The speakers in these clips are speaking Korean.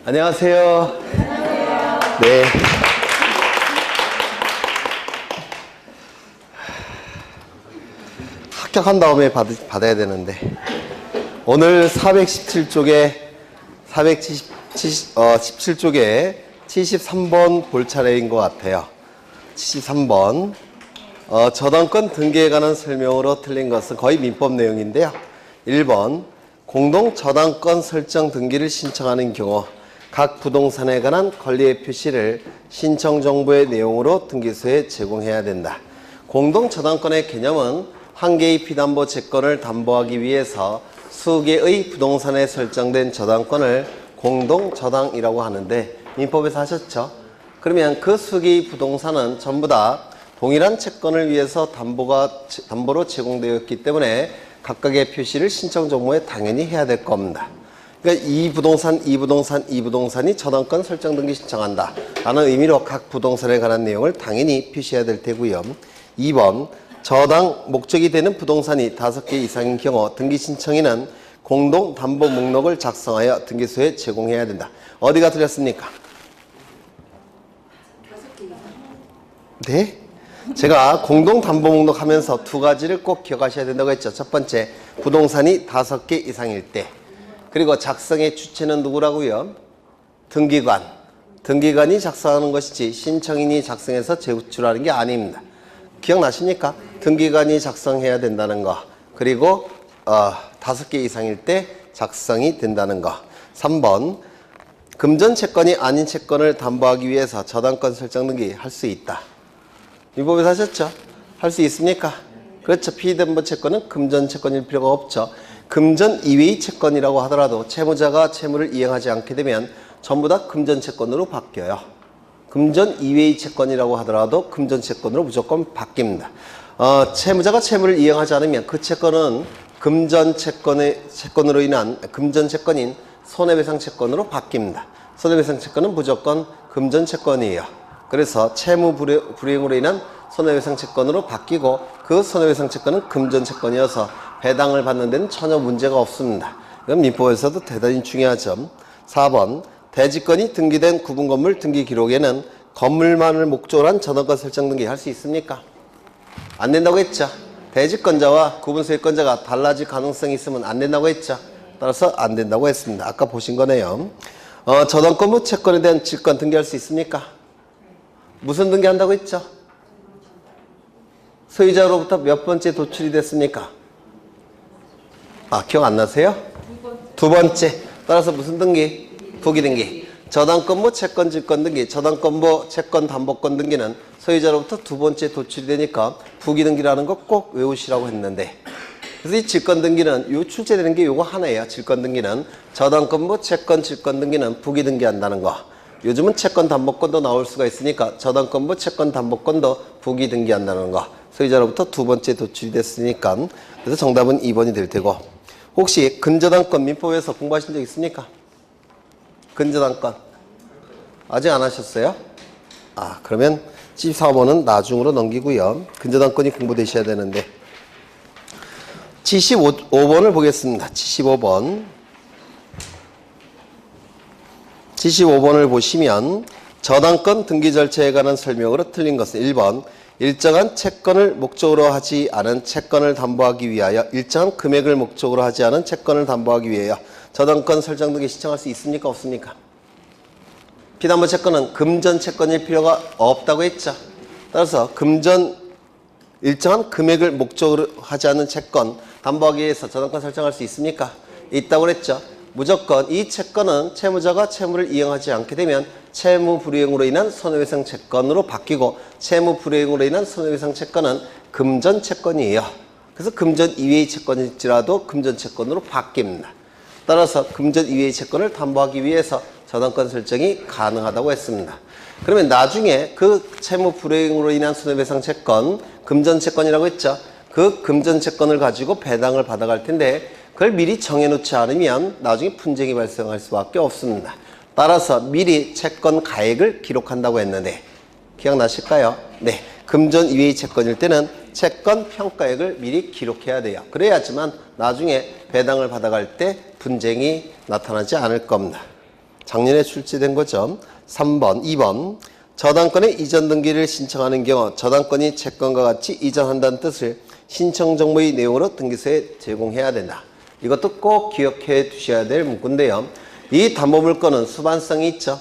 안녕하세요. 네. 합격한 다음에 받아야 되는데 오늘 417쪽에 73번 볼 차례인 것 같아요. 73번 저당권 등기에 관한 설명으로 틀린 것은 거의 민법 내용인데요. 1번 공동 저당권 설정 등기를 신청하는 경우 각 부동산에 관한 권리의 표시를 신청 정보의 내용으로 등기소에 제공해야 된다. 공동 저당권의 개념은 한 개의 피담보 채권을 담보하기 위해서 수개의 부동산에 설정된 저당권을 공동 저당이라고 하는데 민법에서 하셨죠? 그러면 그 수개의 부동산은 전부 다 동일한 채권을 위해서 담보로 제공되었기 때문에 각각의 표시를 신청 정보에 당연히 해야 될 겁니다. 그러니까 이 부동산이 저당권 설정 등기 신청한다 라는 의미로 각 부동산에 관한 내용을 당연히 표시해야 될 테고요. 2번 저당 목적이 되는 부동산이 5개 이상인 경우 등기 신청인은 공동 담보 목록을 작성하여 등기소에 제공해야 된다. 어디가 틀렸습니까? 네? 제가 공동 담보 목록 하면서 두 가지를 꼭 기억하셔야 된다고 했죠. 첫 번째, 부동산이 5개 이상일 때. 그리고 작성의 주체는 누구라고요? 등기관. 등기관이 작성하는 것이지 신청인이 작성해서 제출하는 게 아닙니다. 기억나십니까? 등기관이 작성해야 된다는 거. 그리고 5개 이상일 때 작성이 된다는 거. 3번 금전 채권이 아닌 채권을 담보하기 위해서 저당권 설정 등기 할 수 있다. 민법에서 하셨죠? 할 수 있습니까? 그렇죠. 피담보 채권은 금전 채권일 필요가 없죠. 금전 이외의 채권이라고 하더라도 채무자가 채무를 이행하지 않게 되면 전부 다 금전 채권으로 바뀌어요. 금전 이외의 채권이라고 하더라도 금전 채권으로 무조건 바뀝니다. 채무자가 채무를 이행하지 않으면 그 채권은 금전 채권으로 인한 금전 채권인 손해배상 채권으로 바뀝니다. 손해배상 채권은 무조건 금전 채권이에요. 그래서 채무 불이행으로 인한 손해배상 채권으로 바뀌고 그 손해배상 채권은 금전 채권이어서 배당을 받는 데는 전혀 문제가 없습니다. 이건 민법에서도 대단히 중요하죠. 4번 대지권이 등기된 구분건물 등기 기록에는 건물만을 목적으로 한 저당권 설정 등기 할 수 있습니까? 안 된다고 했죠. 대지권자와 구분소유권자가 달라질 가능성이 있으면 안 된다고 했죠. 따라서 안 된다고 했습니다. 아까 보신 거네요. 저당권 채권에 대한 질권 등기할 수 있습니까? 무슨 등기한다고 했죠? 소유자로부터 몇 번째 도출이 됐습니까? 기억 안 나세요? 두 번째. 따라서 무슨 등기? 부기 등기. 저당권부 채권 질권 등기, 저당권부 채권 담보권 등기는 소유자로부터 두 번째 도출이 되니까 부기 등기라는 거 꼭 외우시라고 했는데, 그래서 이 질권 등기는 요 출제되는 게 요거 하나예요. 질권 등기는 저당권부 채권 질권 등기는 부기 등기한다는 거. 요즘은 채권 담보권도 나올 수가 있으니까 저당권부 채권 담보권도 부기 등기한다는 거. 소유자로부터 두 번째 도출이 됐으니까 그래서 정답은 2번이 될 테고, 혹시 근저당권 민법에서 공부하신 적 있습니까? 근저당권 아직 안 하셨어요? 그러면 74번은 나중으로 넘기고요. 근저당권이 공부되셔야 되는데 75번을 보겠습니다. 75번을 보시면 저당권 등기 절차에 관한 설명으로 틀린 것은 1번 일정한 채권을 목적으로 하지 않은 채권을 담보하기 위하여 일정한 금액을 목적으로 하지 않은 채권을 담보하기 위하여 저당권 설정 등기 신청할 수 있습니까? 없습니까? 피담보 채권은 금전 채권일 필요가 없다고 했죠. 따라서 일정한 금액을 목적으로 하지 않은 채권 담보하기 위해서 저당권 설정할 수 있습니까? 있다고 그랬죠. 무조건 이 채권은 채무자가 채무를 이행하지 않게 되면 채무 불이행으로 인한 손해배상 채권으로 바뀌고 채무 불이행으로 인한 손해배상 채권은 금전 채권이에요. 그래서 금전 이외의 채권일지라도 금전 채권으로 바뀝니다. 따라서 금전 이외의 채권을 담보하기 위해서 저당권 설정이 가능하다고 했습니다. 그러면 나중에 그 채무 불이행으로 인한 손해배상 채권, 금전 채권이라고 했죠. 그 금전 채권을 가지고 배당을 받아갈 텐데 그걸 미리 정해놓지 않으면 나중에 분쟁이 발생할 수밖에 없습니다. 따라서 미리 채권 가액을 기록한다고 했는데 기억나실까요? 네, 금전 이외의 채권일 때는 채권 평가액을 미리 기록해야 돼요. 그래야지만 나중에 배당을 받아갈 때 분쟁이 나타나지 않을 겁니다. 작년에 출제된 거죠. 3번, 2번. 저당권의 이전 등기를 신청하는 경우 저당권이 채권과 같이 이전한다는 뜻을 신청 정보의 내용으로 등기소에 제공해야 된다. 이것도 꼭 기억해 두셔야 될 문구인데요. 이 담보물건은 수반성이 있죠.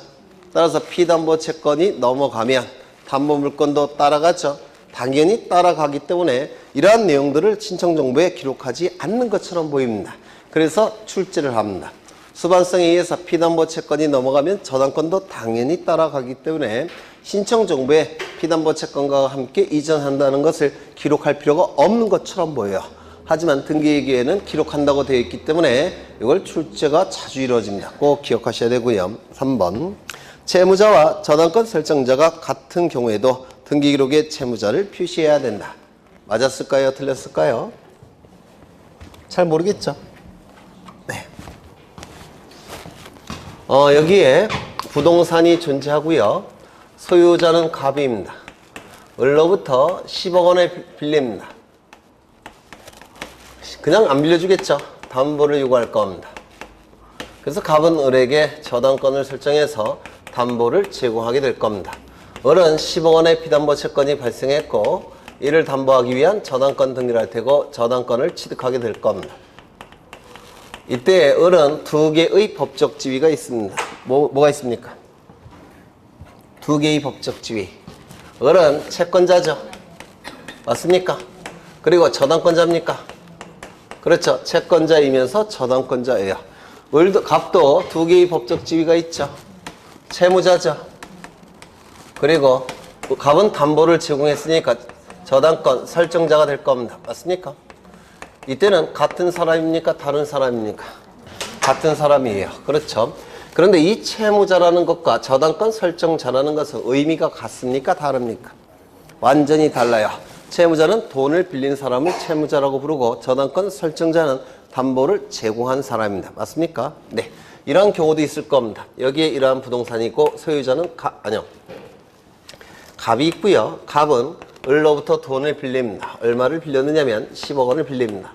따라서 피담보 채권이 넘어가면 담보물건도 따라가죠. 당연히 따라가기 때문에 이러한 내용들을 신청 정보에 기록하지 않는 것처럼 보입니다. 그래서 출제를 합니다. 수반성에 의해서 피담보 채권이 넘어가면 저당권도 당연히 따라가기 때문에 신청 정보에 피담보 채권과 함께 이전한다는 것을 기록할 필요가 없는 것처럼 보여요. 하지만 등기일기에는 기록한다고 되어 있기 때문에 이걸 출제가 자주 이루어집니다. 꼭 기억하셔야 되고요. 3번. 채무자와 저당권 설정자가 같은 경우에도 등기기록에 채무자를 표시해야 된다. 맞았을까요? 틀렸을까요? 잘 모르겠죠? 네. 여기에 부동산이 존재하고요. 소유자는 갑입니다. 을로부터 10억 원을 빌립니다. 그냥 안 빌려주겠죠. 담보를 요구할 겁니다. 그래서 갑은 을에게 저당권을 설정해서 담보를 제공하게 될 겁니다. 을은 10억 원의 피담보 채권이 발생했고 이를 담보하기 위한 저당권 등기를 할 테고 저당권을 취득하게 될 겁니다. 이때 을은 두 개의 법적 지위가 있습니다. 뭐가 있습니까? 두 개의 법적 지위. 을은 채권자죠. 맞습니까? 그리고 저당권자입니까? 그렇죠. 채권자이면서 저당권자예요. 갑도 두 개의 법적 지위가 있죠. 채무자죠. 그리고 갑은 담보를 제공했으니까 저당권 설정자가 될 겁니다. 맞습니까? 이때는 같은 사람입니까? 다른 사람입니까? 같은 사람이에요. 그렇죠. 그런데 이 채무자라는 것과 저당권 설정자라는 것은 의미가 같습니까? 다릅니까? 완전히 달라요. 채무자는 돈을 빌린 사람을 채무자라고 부르고 저당권 설정자는 담보를 제공한 사람입니다. 맞습니까? 네. 이러한 경우도 있을 겁니다. 여기에 이러한 부동산이 있고 소유자는 갑이 있고요. 갑은 을로부터 돈을 빌립니다. 얼마를 빌렸느냐면 10억 원을 빌립니다.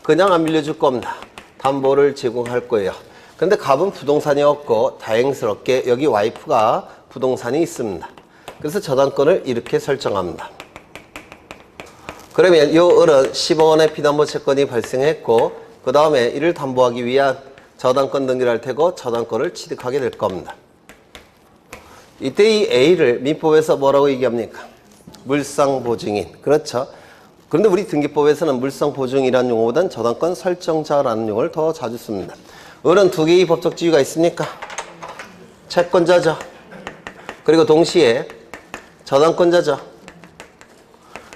그냥 안 빌려줄 겁니다. 담보를 제공할 거예요. 근데 갑은 부동산이 없고 다행스럽게 여기 와이프가 부동산이 있습니다. 그래서 저당권을 이렇게 설정합니다. 그러면 이 을은 10억 원의 피담보 채권이 발생했고 그 다음에 이를 담보하기 위한 저당권 등기를 할 테고 저당권을 취득하게 될 겁니다. 이때 이 A를 민법에서 뭐라고 얘기합니까? 물상보증인. 그렇죠. 그런데 우리 등기법에서는 물상보증이라는 용어보다는 저당권 설정자라는 용어를 더 자주 씁니다. 을은 두 개의 법적 지위가 있습니까? 채권자죠. 그리고 동시에 저당권자죠.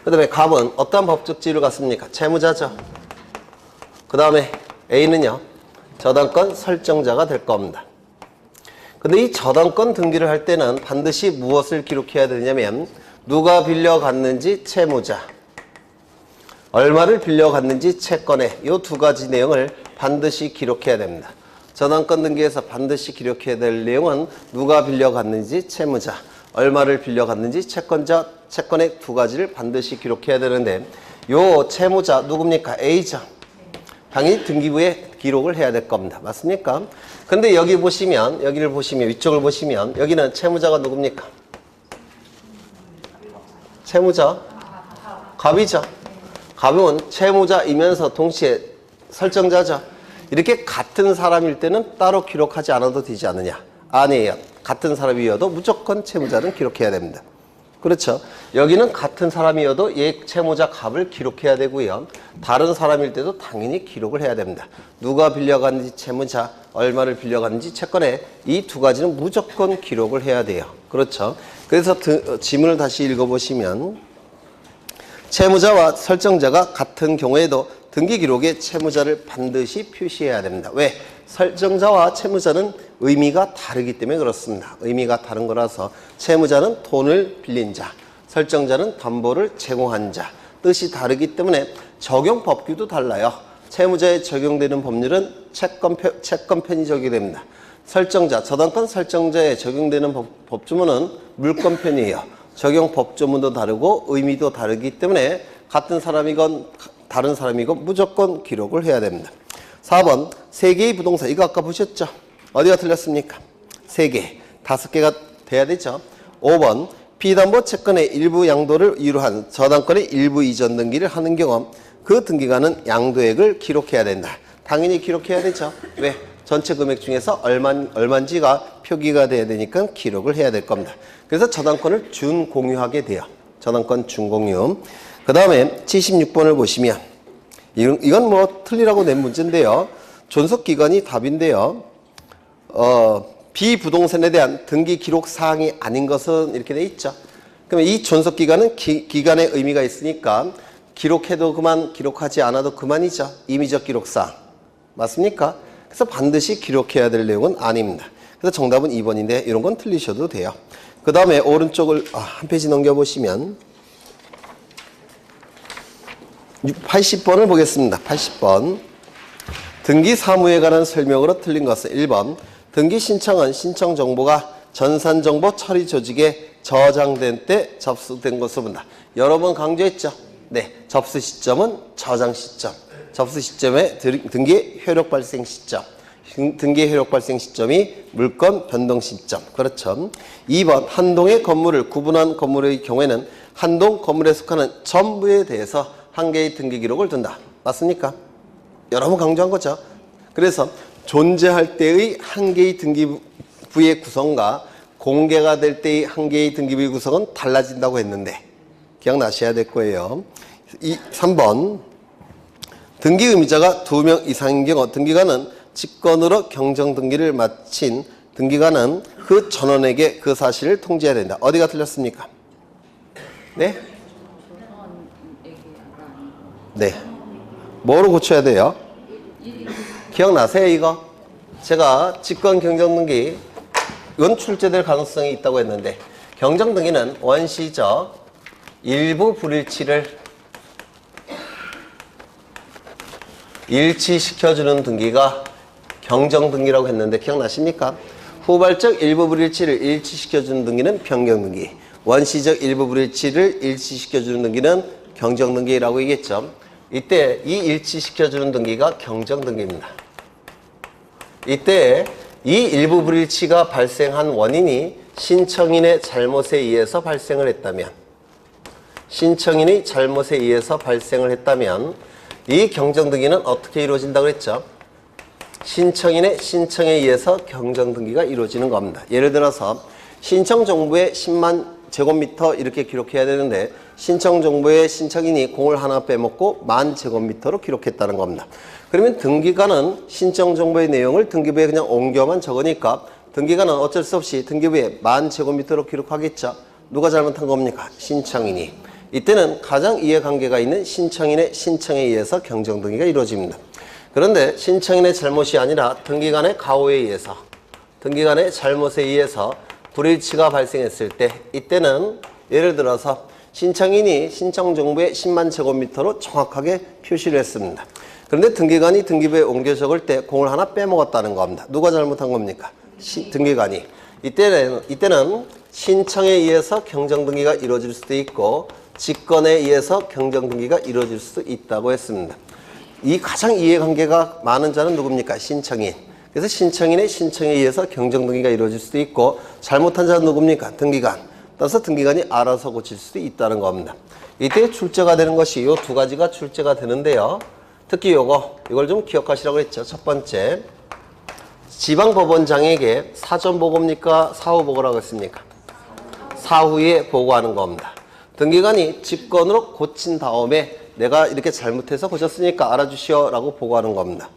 그 다음에 갑은 어떠한 법적 지위를 갖습니까? 채무자죠. 그 다음에 A는요. 저당권 설정자가 될 겁니다. 근데 이 저당권 등기를 할 때는 반드시 무엇을 기록해야 되냐면 누가 빌려갔는지 채무자, 얼마를 빌려갔는지 채권에 이 두 가지 내용을 반드시 기록해야 됩니다. 저당권 등기에서 반드시 기록해야 될 내용은 누가 빌려갔는지 채무자, 얼마를 빌려갔는지 채권의 두 가지를 반드시 기록해야 되는데 요 채무자 누굽니까? A죠. 당연히 등기부에 기록을 해야 될 겁니다. 맞습니까? 근데 여기를 보시면 위쪽을 보시면 여기는 채무자가 누굽니까? 채무자 갑이죠. 갑은 채무자이면서 동시에 설정자죠. 이렇게 같은 사람일 때는 따로 기록하지 않아도 되지 않느냐? 아니에요. 같은 사람이어도 무조건 채무자는 기록해야 됩니다. 그렇죠. 여기는 같은 사람이어도 얘 채무자 갑을 기록해야 되고요. 다른 사람일 때도 당연히 기록을 해야 됩니다. 누가 빌려갔는지 채무자, 얼마를 빌려갔는지 채권에 이 두 가지는 무조건 기록을 해야 돼요. 그렇죠. 그래서 지문을 다시 읽어보시면 채무자와 설정자가 같은 경우에도 등기기록에 채무자를 반드시 표시해야 됩니다. 왜? 설정자와 채무자는 의미가 다르기 때문에 그렇습니다. 의미가 다른 거라서 채무자는 돈을 빌린 자, 설정자는 담보를 제공한 자, 뜻이 다르기 때문에 적용 법규도 달라요. 채무자에 적용되는 법률은 채권편이 적용됩니다. 설정자, 저당권 설정자에 적용되는 법조문은 물권편이에요. 적용 법조문도 다르고 의미도 다르기 때문에 같은 사람이건 다른 사람이건 무조건 기록을 해야 됩니다. 4번 세 개의 부동산. 이거 아까 보셨죠? 어디가 틀렸습니까? 3개, 5개가 돼야 되죠. 5번 비담보 채권의 일부 양도를 이유로 한 저당권의 일부 이전 등기를 하는 경우 그 등기관은 양도액을 기록해야 된다. 당연히 기록해야 되죠. 왜? 전체 금액 중에서 얼마인지가 표기가 돼야 되니까 기록을 해야 될 겁니다. 그래서 저당권을 준공유하게 돼요. 저당권 준공유. 그 다음에 76번을 보시면 이건 뭐 틀리라고 낸 문제인데요. 존속기간이 답인데요. 비부동산에 대한 등기 기록 사항이 아닌 것은 이렇게 돼 있죠. 그러면 이 존속기간은 기간의 의미가 있으니까 기록해도 그만, 기록하지 않아도 그만이죠. 임의적 기록사항. 맞습니까? 그래서 반드시 기록해야 될 내용은 아닙니다. 그래서 정답은 2번인데 이런 건 틀리셔도 돼요. 그 다음에 오른쪽을 한 페이지 넘겨보시면 80번을 보겠습니다. 80번. 등기 사무에 관한 설명으로 틀린 것은 1번. 등기 신청은 신청 정보가 전산정보 처리 조직에 저장된 때 접수된 것으로 본다. 여러 번 강조했죠. 네, 접수 시점은 저장 시점. 접수 시점의 등기의 효력 발생 시점. 등기의 효력 발생 시점이 물건 변동 시점. 그렇죠. 2번 한 동의 건물을 구분한 건물의 경우에는 한 동 건물에 속하는 전부에 대해서 한 개의 등기 기록을 둔다. 맞습니까? 여러 번 강조한 거죠. 그래서 존재할 때의 한 개의 등기부의 구성과 공개가 될 때의 한 개의 등기부의 구성은 달라진다고 했는데 기억나셔야 될 거예요. 3번 등기 의무자가 2명 이상인 경우 등기관은 직권으로 경정 등기를 마친 등기관은 그 전원에게 그 사실을 통지해야 된다. 어디가 틀렸습니까? 네? 네. 뭐로 고쳐야 돼요? 기억나세요 이거? 제가 직권 경정 등기 이건 출제될 가능성이 있다고 했는데 경정 등기는 원시적 일부 불일치를 일치시켜주는 등기가 경정등기라고 했는데 기억나십니까? 후발적 일부 불일치를 일치시켜주는 등기는 변경등기, 원시적 일부 불일치를 일치시켜주는 등기는 경정등기라고 얘기했죠. 이때 이 일치시켜주는 등기가 경정등기입니다. 이때 이 일부 불일치가 발생한 원인이 신청인의 잘못에 의해서 발생을 했다면 신청인의 잘못에 의해서 발생을 했다면 이 경정등기는 어떻게 이루어진다고 했죠? 신청인의 신청에 의해서 경정등기가 이루어지는 겁니다. 예를 들어서 신청정보에 10만 제곱미터 이렇게 기록해야 되는데 신청정보에 신청인이 공을 하나 빼먹고 10,000 제곱미터로 기록했다는 겁니다. 그러면 등기관은 신청정보의 내용을 등기부에 그냥 옮겨만 적으니까 등기관은 어쩔 수 없이 등기부에 10,000 제곱미터로 기록하겠죠. 누가 잘못한 겁니까? 신청인이. 이때는 가장 이해관계가 있는 신청인의 신청에 의해서 경정등기가 이루어집니다. 그런데 신청인의 잘못이 아니라 등기관의 가오에 의해서 등기관의 잘못에 의해서 불일치가 발생했을 때 이때는 예를 들어서 신청인이 신청정보에 100,000 제곱미터로 정확하게 표시를 했습니다. 그런데 등기관이 등기부에 옮겨 적을 때 공을 하나 빼먹었다는 겁니다. 누가 잘못한 겁니까? 등기관이. 이때는 신청에 의해서 경정등기가 이루어질 수도 있고 직권에 의해서 경정등기가 이루어질 수 있다고 했습니다. 이 가장 이해관계가 많은 자는 누굽니까? 신청인. 그래서 신청인의 신청에 의해서 경정등기가 이루어질 수도 있고 잘못한 자는 누굽니까? 등기관. 따라서 등기관이 알아서 고칠 수도 있다는 겁니다. 이때 출제가 되는 것이 이 두 가지가 출제가 되는데요. 특히 이걸 좀 기억하시라고 했죠. 첫 번째, 지방법원장에게 사전 보고입니까? 사후 보고라고 했습니까? 사후에 보고하는 겁니다. 등기관이 직권으로 고친 다음에 내가 이렇게 잘못해서 고쳤으니까 알아주시오 라고 보고하는 겁니다.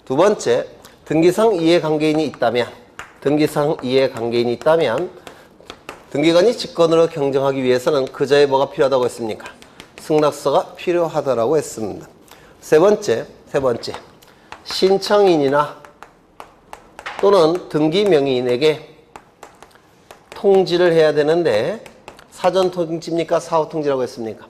두 번째, 등기상 이해관계인이 있다면 등기관이 직권으로 경정하기 위해서는 그자에 뭐가 필요하다고 했습니까? 승낙서가 필요하다라고 했습니다. 세 번째, 신청인이나 또는 등기 명의인에게 통지를 해야 되는데 사전 통지입니까? 사후 통지라고 했습니까?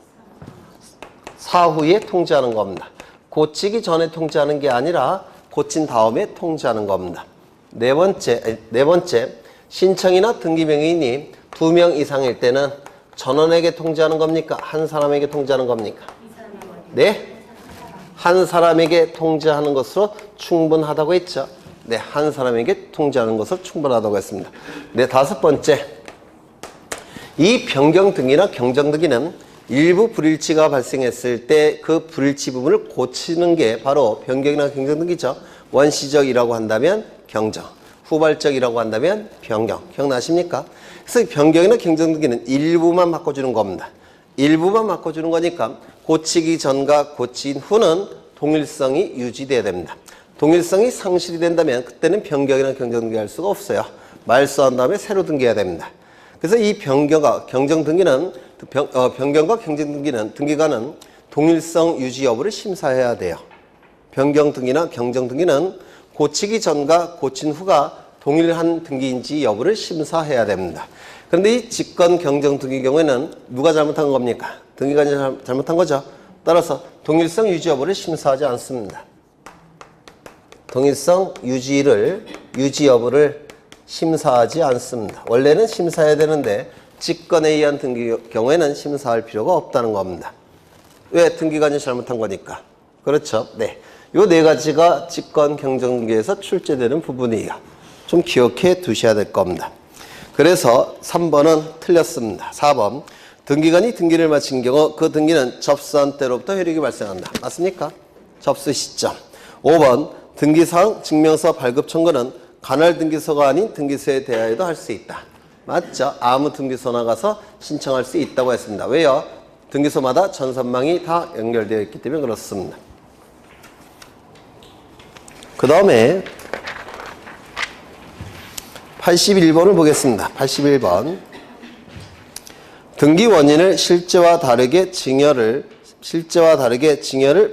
사후에 통지하는 겁니다. 고치기 전에 통지하는 게 아니라 고친 다음에 통지하는 겁니다. 네 번째, 신청이나 등기 명의인이 2명 이상일 때는 전원에게 통지하는 겁니까? 한 사람에게 통지하는 겁니까? 네? 한 사람에게 통지하는 것으로 충분하다고 했죠. 네, 한 사람에게 통지하는 것을 충분하다고 했습니다. 네, 다섯 번째. 이 변경 등기나 경정 등기는 일부 불일치가 발생했을 때 그 불일치 부분을 고치는 게 바로 변경이나 경정 등기죠. 원시적이라고 한다면 경정, 후발적이라고 한다면 변경. 기억나십니까? 그래서 변경이나 경정 등기는 일부만 바꿔주는 겁니다. 일부만 바꿔주는 거니까 고치기 전과 고친 후는 동일성이 유지돼야 됩니다. 동일성이 상실이 된다면 그때는 변경이나 경정 등기할 수가 없어요. 말소한 다음에 새로 등기해야 됩니다. 그래서 이 변경과 경정 등기는 변경과 경정 등기는 등기관은 동일성 유지 여부를 심사해야 돼요. 변경 등기나 경정 등기는 고치기 전과 고친 후가 동일한 등기인지 여부를 심사해야 됩니다. 그런데 이 직권 경정 등기 경우에는 누가 잘못한 겁니까? 등기관이 잘못한 거죠. 따라서 동일성 유지 여부를 심사하지 않습니다. 동일성 유지 여부를 심사하지 않습니다. 원래는 심사해야 되는데 직권에 의한 등기 경우에는 심사할 필요가 없다는 겁니다. 왜? 등기관이 잘못한 거니까. 그렇죠? 네. 요 네 가지가 직권 경정등기에서 출제되는 부분이에요. 좀 기억해 두셔야 될 겁니다. 그래서 3번은 틀렸습니다. 4번. 등기관이 등기를 마친 경우 그 등기는 접수한 때로부터 효력이 발생한다. 맞습니까? 접수 시점. 5번. 등기사항 증명서 발급 청구는 관할 등기소가 아닌 등기소에 대하여도 할 수 있다. 맞죠? 아무 등기소 나가서 신청할 수 있다고 했습니다. 왜요? 등기소마다 전산망이 다 연결되어 있기 때문에 그렇습니다. 그 다음에 81번을 보겠습니다. 81번. 등기 원인을 실제와 다르게 증여를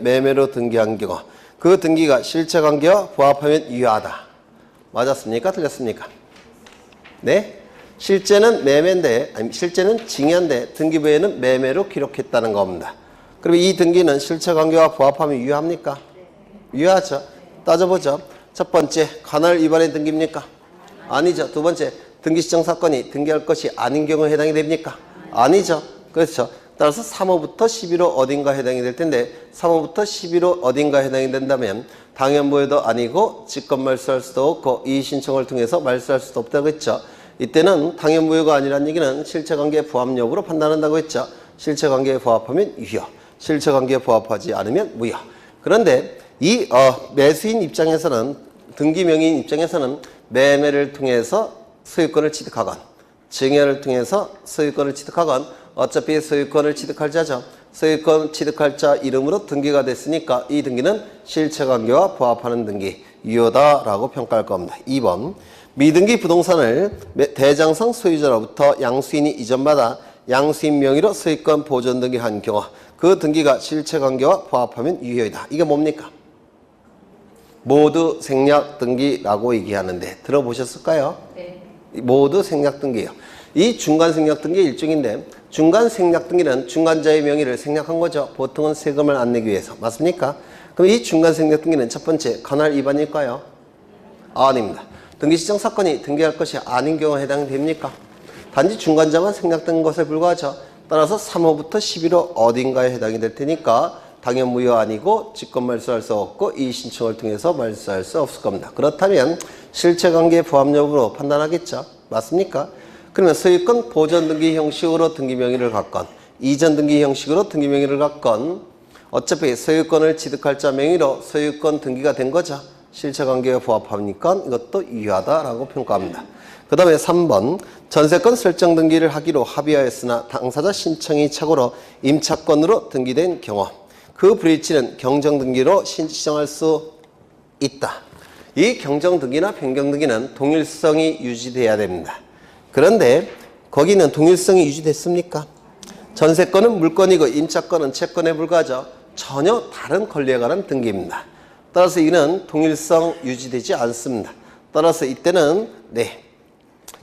매매로 등기한 경우 그 등기가 실체관계와 부합하면 유효하다. 맞았습니까? 틀렸습니까? 네? 실제는 실제는 증여인데 등기부에는 매매로 기록했다는 겁니다. 그럼 이 등기는 실체관계와 부합하면 유효합니까? 유효하죠. 따져보죠. 첫 번째, 관할 위반의 등기입니까? 아니죠. 두 번째, 등기 시정 사건이 등기할 것이 아닌 경우에 해당이 됩니까? 아니죠. 그렇죠. 따라서 3호부터 11호 어딘가 해당이 될 텐데 3호부터 11호 어딘가 해당이 된다면 당연부여도 아니고 직권 말소할 수도 없고 이의신청을 통해서 말소할 수도 없다고 했죠. 이때는 당연부여가 아니라는 얘기는 실체관계 부합 여부로 판단한다고 했죠. 실체관계에 부합하면 유효, 실체관계에 부합하지 않으면 무효. 그런데 이 매수인 입장에서는 등기명의인 입장에서는 매매를 통해서 소유권을 취득하건 증여를 통해서 소유권을 취득하건 어차피 소유권을 취득할 자죠. 소유권 취득할 자 이름으로 등기가 됐으니까 이 등기는 실체관계와 부합하는 등기, 유효다라고 평가할 겁니다. 2번. 미등기 부동산을 대장성 소유자로부터 양수인이 이전받아 양수인 명의로 소유권 보존 등기한 경우 그 등기가 실체관계와 부합하면 유효이다. 이게 뭡니까? 모두 생략 등기라고 얘기하는데 들어보셨을까요? 네. 모두 생략 등기예요. 이 중간 생략 등기 일종인데 중간 생략 등기는 중간자의 명의를 생략한 거죠. 보통은 세금을 안 내기 위해서. 맞습니까? 그럼 이 중간 생략 등기는 첫 번째 관할 위반일까요? 아닙니다. 등기 시정 사건이 등기할 것이 아닌 경우에 해당이 됩니까? 단지 중간자만 생략된 것에 불과하죠. 따라서 3호부터 11호 어딘가에 해당이 될 테니까 당연 무효 아니고 직권 말소할 수 없고 이의 신청을 통해서 말소할 수 없을 겁니다. 그렇다면 실체관계 부합 여부로 판단하겠죠. 맞습니까? 그러면 소유권 보존 등기 형식으로 등기 명의를 갖건 이전 등기 형식으로 등기 명의를 갖건 어차피 소유권을 취득할 자 명의로 소유권 등기가 된 거죠. 실체관계에 부합하니까 이것도 유효하다라고 평가합니다. 그 다음에 3번. 전세권 설정 등기를 하기로 합의하였으나 당사자 신청이 착오로 임차권으로 등기된 경우 그 불일치는 경정등기로 신청할 수 있다. 이 경정등기나 변경등기는 동일성이 유지돼야 됩니다. 그런데 거기는 동일성이 유지됐습니까? 전세권은 물권이고 임차권은 채권에 불과하죠. 전혀 다른 권리에 관한 등기입니다. 따라서 이는 동일성 유지되지 않습니다. 따라서 이때는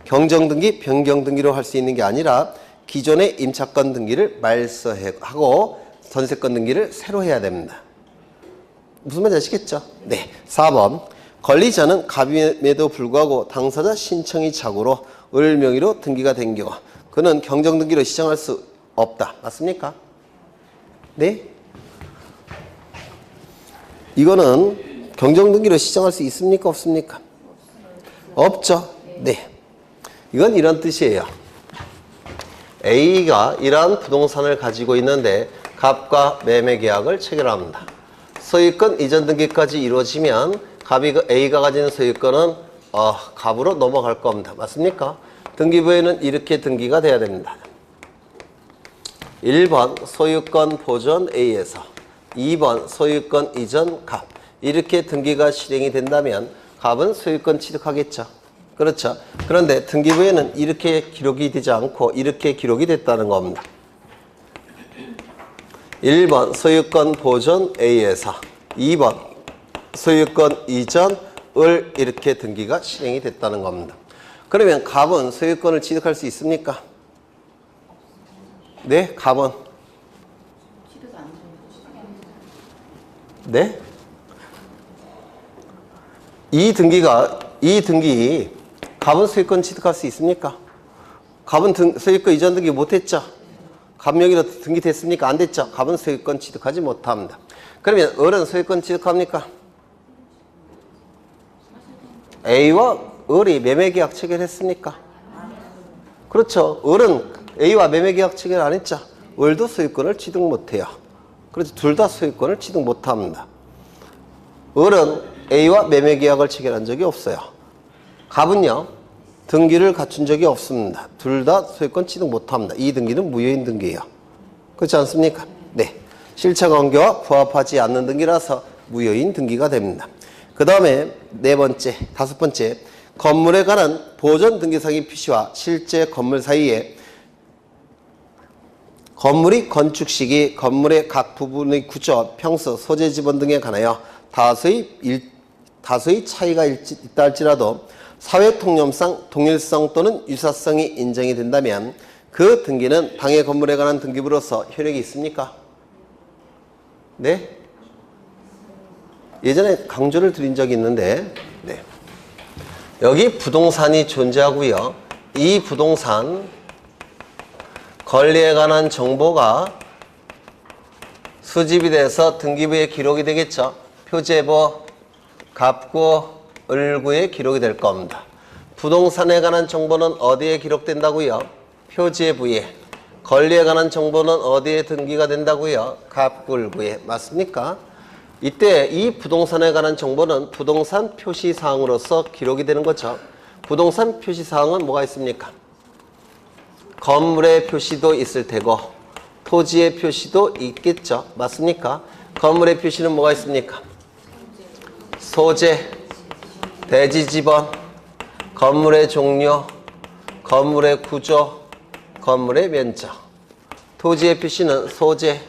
경정등기, 변경등기로 할 수 있는 게 아니라 기존의 임차권 등기를 말소하고 전세권 등기를 새로 해야 됩니다. 무슨 말인지 아시겠죠? 네. 4번. 권리자는 갑임에도 불구하고 당사자 신청이 착오로 을 명의로 등기가 된 경우 그는 경정등기로 시정할 수 없다. 맞습니까? 네? 이거는 경정등기로 시정할 수 있습니까? 없습니까? 없죠. 네. 이건 이런 뜻이에요. A가 이러한 부동산을 가지고 있는데 갑과 매매 계약을 체결합니다. 소유권 이전 등기까지 이루어지면 A가 가지는 소유권은 갑으로 넘어갈 겁니다. 맞습니까? 등기부에는 이렇게 등기가 돼야 됩니다. 1번 소유권 보존 A에서 2번 소유권 이전 갑 이렇게 등기가 실행이 된다면 갑은 소유권 취득하겠죠. 그렇죠. 그런데 등기부에는 이렇게 기록이 되지 않고 이렇게 기록이 됐다는 겁니다. 1번 소유권 보존 A에서 2번 소유권 이전을 이렇게 등기가 실행이 됐다는 겁니다. 그러면 갑은 소유권을 취득할 수 있습니까? 네, 갑은. 네? 이 등기 갑은 소유권 취득할 수 있습니까? 갑은 소유권 이전 등기 못했죠? 갑 명의로 등기됐습니까? 안 됐죠? 갑은 소유권 취득하지 못합니다. 그러면 을은 소유권 취득합니까? A와 을이 매매계약 체결했습니까? 그렇죠. 을은 A와 매매계약 체결 안 했죠? 을도 소유권을 취득 못해요. 그래서 둘 다 소유권을 취득 못합니다. 을은 A와 매매계약을 체결한 적이 없어요. 갑은요, 등기를 갖춘 적이 없습니다. 둘 다 소유권 취득 못합니다. 이 등기는 무효인 등기예요. 그렇지 않습니까? 네. 실체 관계와 부합하지 않는 등기라서 무효인 등기가 됩니다. 그 다음에 다섯 번째, 건물에 관한 보존 등기상의 표시와 실제 건물 사이에 건물이 건축 시기, 건물의 각 부분의 구조, 평수, 소재 지번 등에 관하여 다소의 차이가 있다 할지라도 사회 통념상 동일성 또는 유사성이 인정이 된다면 그 등기는 당해 건물에 관한 등기부로서 효력이 있습니까? 네? 예전에 강조를 드린 적이 있는데, 네. 여기 부동산이 존재하고요. 이 부동산 권리에 관한 정보가 수집이 돼서 등기부에 기록이 되겠죠. 표제부, 갑구, 을구에 기록이 될 겁니다. 부동산에 관한 정보는 어디에 기록된다고요? 표제부에. 권리에 관한 정보는 어디에 등기가 된다고요? 갑구, 을구에. 맞습니까? 이때 이 부동산에 관한 정보는 부동산 표시사항으로서 기록이 되는 거죠. 부동산 표시사항은 뭐가 있습니까? 건물의 표시도 있을 테고 토지의 표시도 있겠죠. 맞습니까? 건물의 표시는 뭐가 있습니까? 소재, 대지 지번, 건물의 종류, 건물의 구조, 건물의 면적. 토지의 표시는 소재,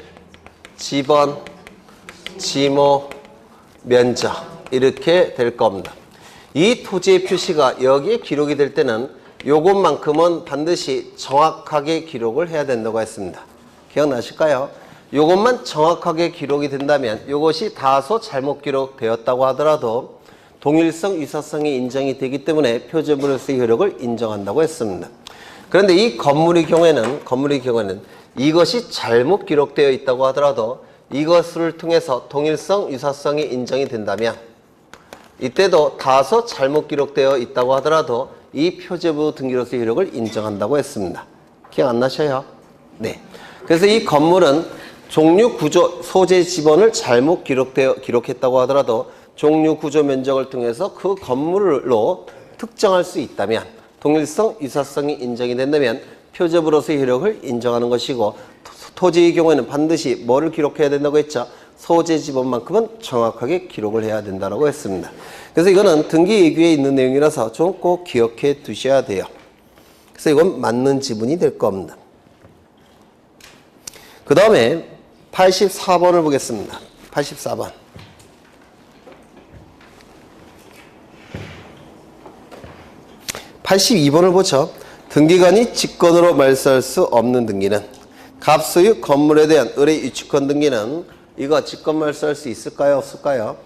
지번, 지모, 면적 이렇게 될 겁니다. 이 토지의 표시가 여기에 기록이 될 때는 요것만큼은 반드시 정확하게 기록을 해야 된다고 했습니다. 기억나실까요? 요것만 정확하게 기록이 된다면 요것이 다소 잘못 기록되었다고 하더라도 동일성, 유사성이 인정이 되기 때문에 표제부로서의 효력을 인정한다고 했습니다. 그런데 이 건물의 경우에는 이것이 잘못 기록되어 있다고 하더라도 이것을 통해서 동일성, 유사성이 인정이 된다면 이때도 다소 잘못 기록되어 있다고 하더라도 이 표제부 등기로서의 효력을 인정한다고 했습니다. 기억 안 나셔요? 네. 그래서 이 건물은 종류, 구조, 소재, 지번을 잘못 기록했다고 하더라도 종류, 구조, 면적을 통해서 그 건물로 특정할 수 있다면 동일성, 유사성이 인정이 된다면 표제부로서의 효력을 인정하는 것이고 토지의 경우에는 반드시 뭐를 기록해야 된다고 했죠? 소재 지번만큼은 정확하게 기록을 해야 된다고 했습니다. 그래서 이거는 등기 예규에 있는 내용이라서 좀 꼭 기억해 두셔야 돼요. 그래서 이건 맞는 지분이 될 겁니다. 그 다음에 84번을 보겠습니다. 84번. 82번을 보죠. 등기관이 직권으로 말소할 수 없는 등기는 갑소유 건물에 대한 을의 유치권 등기는 이거 직권 말소할 수 있을까요? 없을까요?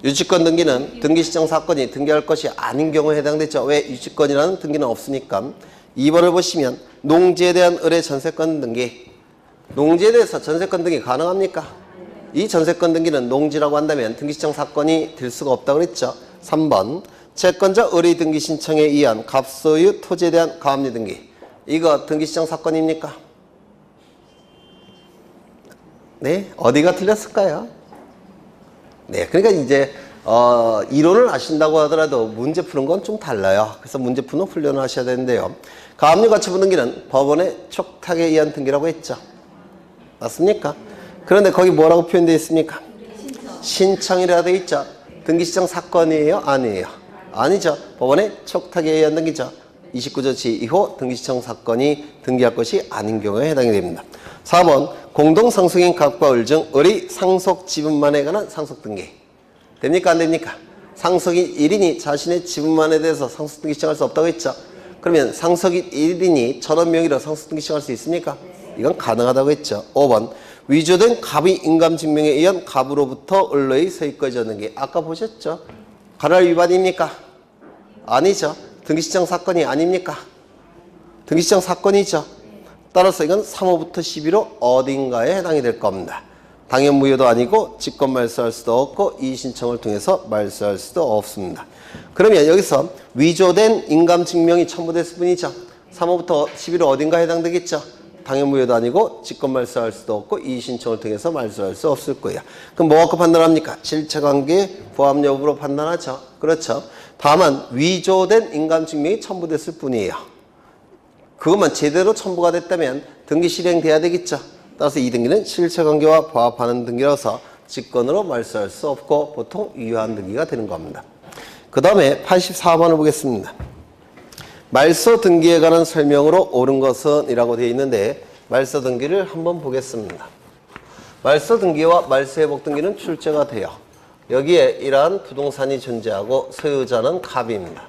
유치권 등기는 등기 시정 사건이 등기할 것이 아닌 경우에 해당되죠. 왜? 유치권이라는 등기는 없으니까. 2번을 보시면 농지에 대한 을의 전세권 등기. 농지에 대해서 전세권 등기 가능합니까? 이 전세권 등기는 농지라고 한다면 등기시청 사건이 될 수가 없다고 그랬죠. 3번 채권자 의뢰 등기 신청에 의한 갑소유 토지에 대한 가압류 등기. 이거 등기시청 사건입니까? 네, 어디가 틀렸을까요? 네, 그러니까 이제 이론을 아신다고 하더라도 문제 푸는 건 좀 달라요. 그래서 문제 푸는 훈련을 하셔야 되는데요. 가압류 가처분 등기는 법원의 촉탁에 의한 등기라고 했죠. 맞습니까? 그런데 거기 뭐라고 표현되어 있습니까? 신청이라고 되어 있죠. 등기시청 사건이에요? 아니에요? 아니죠. 법원의 촉탁에 의한 등기죠. 29조 제2호 등기시청 사건이 등기할 것이 아닌 경우에 해당이 됩니다. 4번 공동상속인 갑과 을 중 을의 상속 지분만에 관한 상속등기. 됩니까? 안 됩니까? 상속인 1인이 자신의 지분만에 대해서 상속등기 시청할 수 없다고 했죠. 그러면 상속인 1인이 전원 명의로 상속등기 시청할 수 있습니까? 이건 가능하다고 했죠. 5번 위조된 갑의 인감증명에 의한 갑으로부터 을의 소유권이 전등기. 아까 보셨죠? 가랄 위반입니까? 아니죠. 등기시청 사건이 아닙니까? 등기시청 사건이죠. 따라서 이건 3호부터 11호 어딘가에 해당이 될 겁니다. 당연 무효도 아니고 직권 말소할 수도 없고 이의신청을 통해서 말소할 수도 없습니다. 그러면 여기서 위조된 인감증명이 첨부됐을 뿐이죠. 3호부터 11호 어딘가에 해당되겠죠. 당연 무효도 아니고 직권 말소할 수도 없고 이의신청을 통해서 말소할 수 없을 거예요. 그럼 뭐 갖고 판단합니까? 실체관계 부합 여부로 판단하죠. 그렇죠. 다만 위조된 인감증명이 첨부됐을 뿐이에요. 그것만 제대로 첨부가 됐다면 등기 실행돼야 되겠죠. 따라서 이 등기는 실체관계와 부합하는 등기라서 직권으로 말소할 수 없고 보통 유효한 등기가 되는 겁니다. 그 다음에 84번을 보겠습니다. 말소 등기에 관한 설명으로 옳은 것은 이라고 되어 있는데 말소 등기를 한번 보겠습니다. 말소 등기와 말소 회복 등기는 출제가 돼요. 여기에 이러한 부동산이 존재하고 소유자는 갑입니다.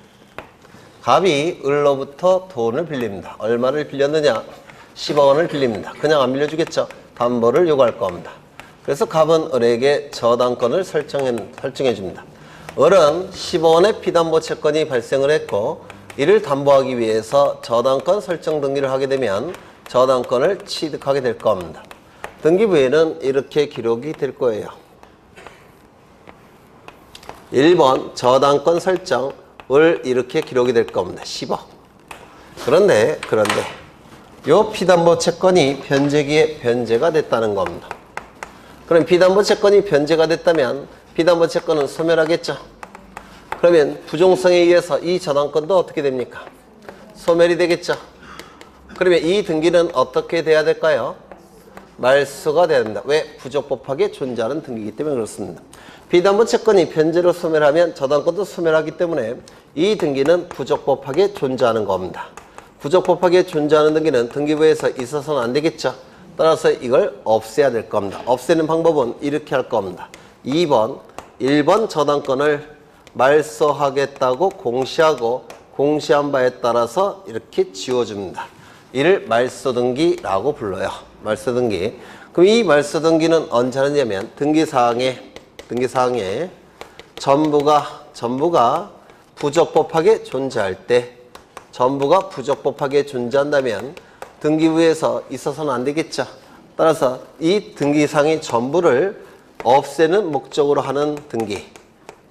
갑이 을로부터 돈을 빌립니다. 얼마를 빌렸느냐? 10억 원을 빌립니다. 그냥 안 빌려주겠죠. 담보를 요구할 겁니다. 그래서 갑은 을에게 저당권을 설정해 줍니다. 을은 10억 원의 피담보 채권이 발생을 했고 이를 담보하기 위해서 저당권 설정 등기를 하게 되면 저당권을 취득하게 될 겁니다. 등기부에는 이렇게 기록이 될 거예요. 1번 저당권 설정 을 이렇게 기록이 될 겁니다. 10억. 그런데 요 피담보 채권이 변제기에 변제가 됐다는 겁니다. 그럼 피담보 채권이 변제가 됐다면 피담보 채권은 소멸하겠죠. 그러면 부종성에 의해서 이 저당권도 어떻게 됩니까? 소멸이 되겠죠. 그러면 이 등기는 어떻게 돼야 될까요? 말소가 돼야 됩니다. 왜? 부적법하게 존재하는 등기이기 때문에 그렇습니다. 피담보 채권이 변제로 소멸하면 저당권도 소멸하기 때문에 이 등기는 부적법하게 존재하는 겁니다. 부적법하게 존재하는 등기는 등기부에서 있어서는 안 되겠죠. 따라서 이걸 없애야 될 겁니다. 없애는 방법은 이렇게 할 겁니다. 2번, 1번 저당권을 말소하겠다고 공시하고 공시한 바에 따라서 이렇게 지워줍니다. 이를 말소등기라고 불러요. 말소등기. 그럼 이 말소등기는 언제 하느냐면 등기사항에 전부가 부적법하게 존재할 때 전부가 부적법하게 존재한다면 등기부에서 있어서는 안 되겠죠. 따라서 이 등기상의 전부를 없애는 목적으로 하는 등기,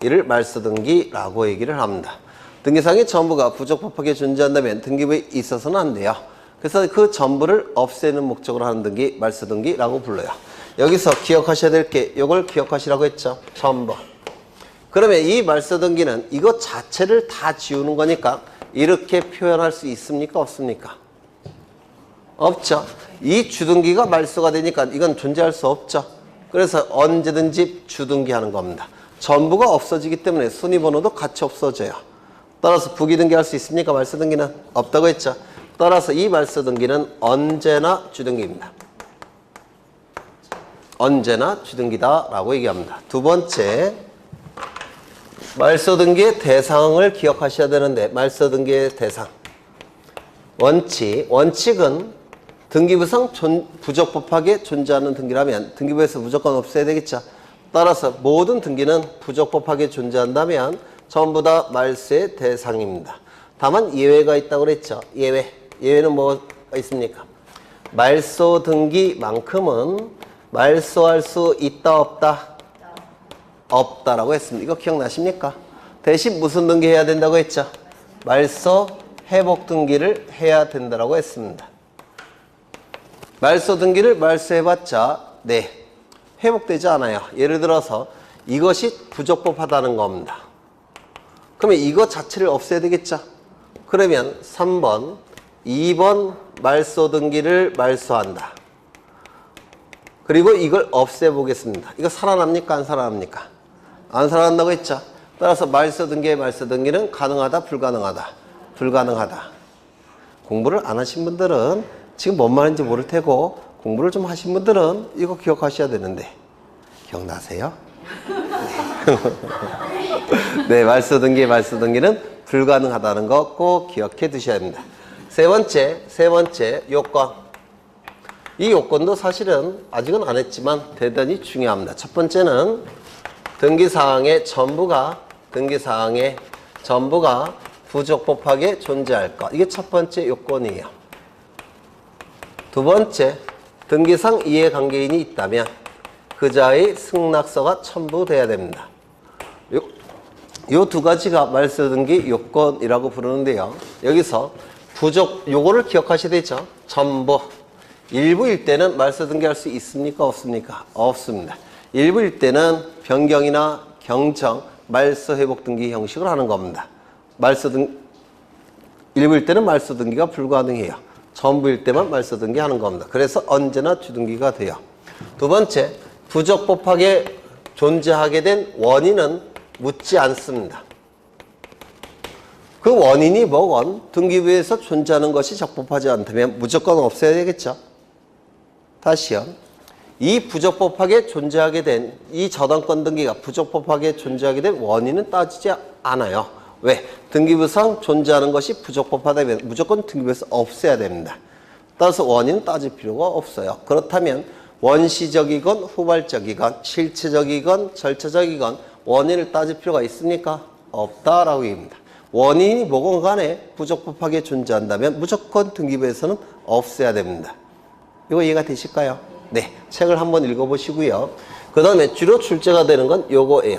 이를 말소등기라고 얘기를 합니다. 등기상의 전부가 부적법하게 존재한다면 등기부에 있어서는 안 돼요. 그래서 그 전부를 없애는 목적으로 하는 등기, 말소등기라고 불러요. 여기서 기억하셔야 될 게 이걸 기억하시라고 했죠. 전부. 그러면 이 말소등기는 이것 자체를 다 지우는 거니까 이렇게 표현할 수 있습니까? 없습니까? 없죠. 이 주등기가 말소가 되니까 이건 존재할 수 없죠. 그래서 언제든지 주등기 하는 겁니다. 전부가 없어지기 때문에 순위번호도 같이 없어져요. 따라서 부기등기 할 수 있습니까? 말소등기는 없다고 했죠. 따라서 이 말소등기는 언제나 주등기입니다. 언제나 주등기다 라고 얘기합니다. 두 번째, 말소등기의 대상을 기억하셔야 되는데 말소등기의 대상 원칙은 등기부상 부적법하게 존재하는 등기라면 등기부에서 무조건 없애야 되겠죠. 따라서 모든 등기는 부적법하게 존재한다면 전부 다 말소의 대상입니다. 다만 예외가 있다고 그랬죠. 예외는 뭐가 있습니까? 말소 등기만큼은 말소할 수 있다 없다? 없다라고 했습니다. 이거 기억나십니까? 대신 무슨 등기 해야 된다고 했죠? 말소 회복 등기를 해야 된다라고 했습니다. 말소 등기를 말소해봤자 네, 회복되지 않아요. 예를 들어서 이것이 부적법하다는 겁니다. 그러면 이것 자체를 없애야 되겠죠? 그러면 3번, 2번 말소 등기를 말소한다. 그리고 이걸 없애보겠습니다. 이거 살아납니까? 안 살아납니까? 안 살아난다고 했죠? 따라서 말소 등기의 말소 등기는 가능하다? 불가능하다? 불가능하다. 공부를 안 하신 분들은 지금 뭔 말인지 모를 테고 공부를 좀 하신 분들은 이거 기억하셔야 되는데 기억나세요? 네, 말소 등기의 말소 등기는 불가능하다는 거 꼭 기억해 두셔야 합니다. 세 번째 요건. 이 요건도 사실은 아직은 안 했지만 대단히 중요합니다. 첫 번째는 등기사항의 전부가 부적법하게 존재할 것. 이게 첫 번째 요건이에요. 두 번째, 등기상 이해관계인이 있다면 그자의 승낙서가 첨부돼야 됩니다. 요 두 가지가 말소등기 요건이라고 부르는데요. 여기서 요거를 기억하셔야 되죠. 전부. 일부일 때는 말소등기할 수 있습니까? 없습니까? 없습니다. 일부일 때는 변경이나 경정, 말소회복등기 형식을 하는 겁니다. 일부일 때는 말소등기가 불가능해요. 전부일 때만 말소등기 하는 겁니다. 그래서 언제나 주등기가 돼요. 두 번째, 부적법하게 존재하게 된 원인은 묻지 않습니다. 그 원인이 뭐건 등기부에서 존재하는 것이 적법하지 않다면 무조건 없애야 되겠죠. 다시요. 이 부적법하게 존재하게 된 이 저당권 등기가 부적법하게 존재하게 된 원인은 따지지 않아요. 왜? 등기부상 존재하는 것이 부적법하다면 무조건 등기부에서 없애야 됩니다. 따라서 원인은 따질 필요가 없어요. 그렇다면 원시적이건 후발적이건 실체적이건 절차적이건 원인을 따질 필요가 있습니까? 없다라고 얘기합니다. 원인이 뭐건 간에 부적법하게 존재한다면 무조건 등기부에서는 없애야 됩니다. 이거 이해가 되실까요? 네, 책을 한번 읽어보시고요. 그 다음에 주로 출제가 되는 건 요거예요.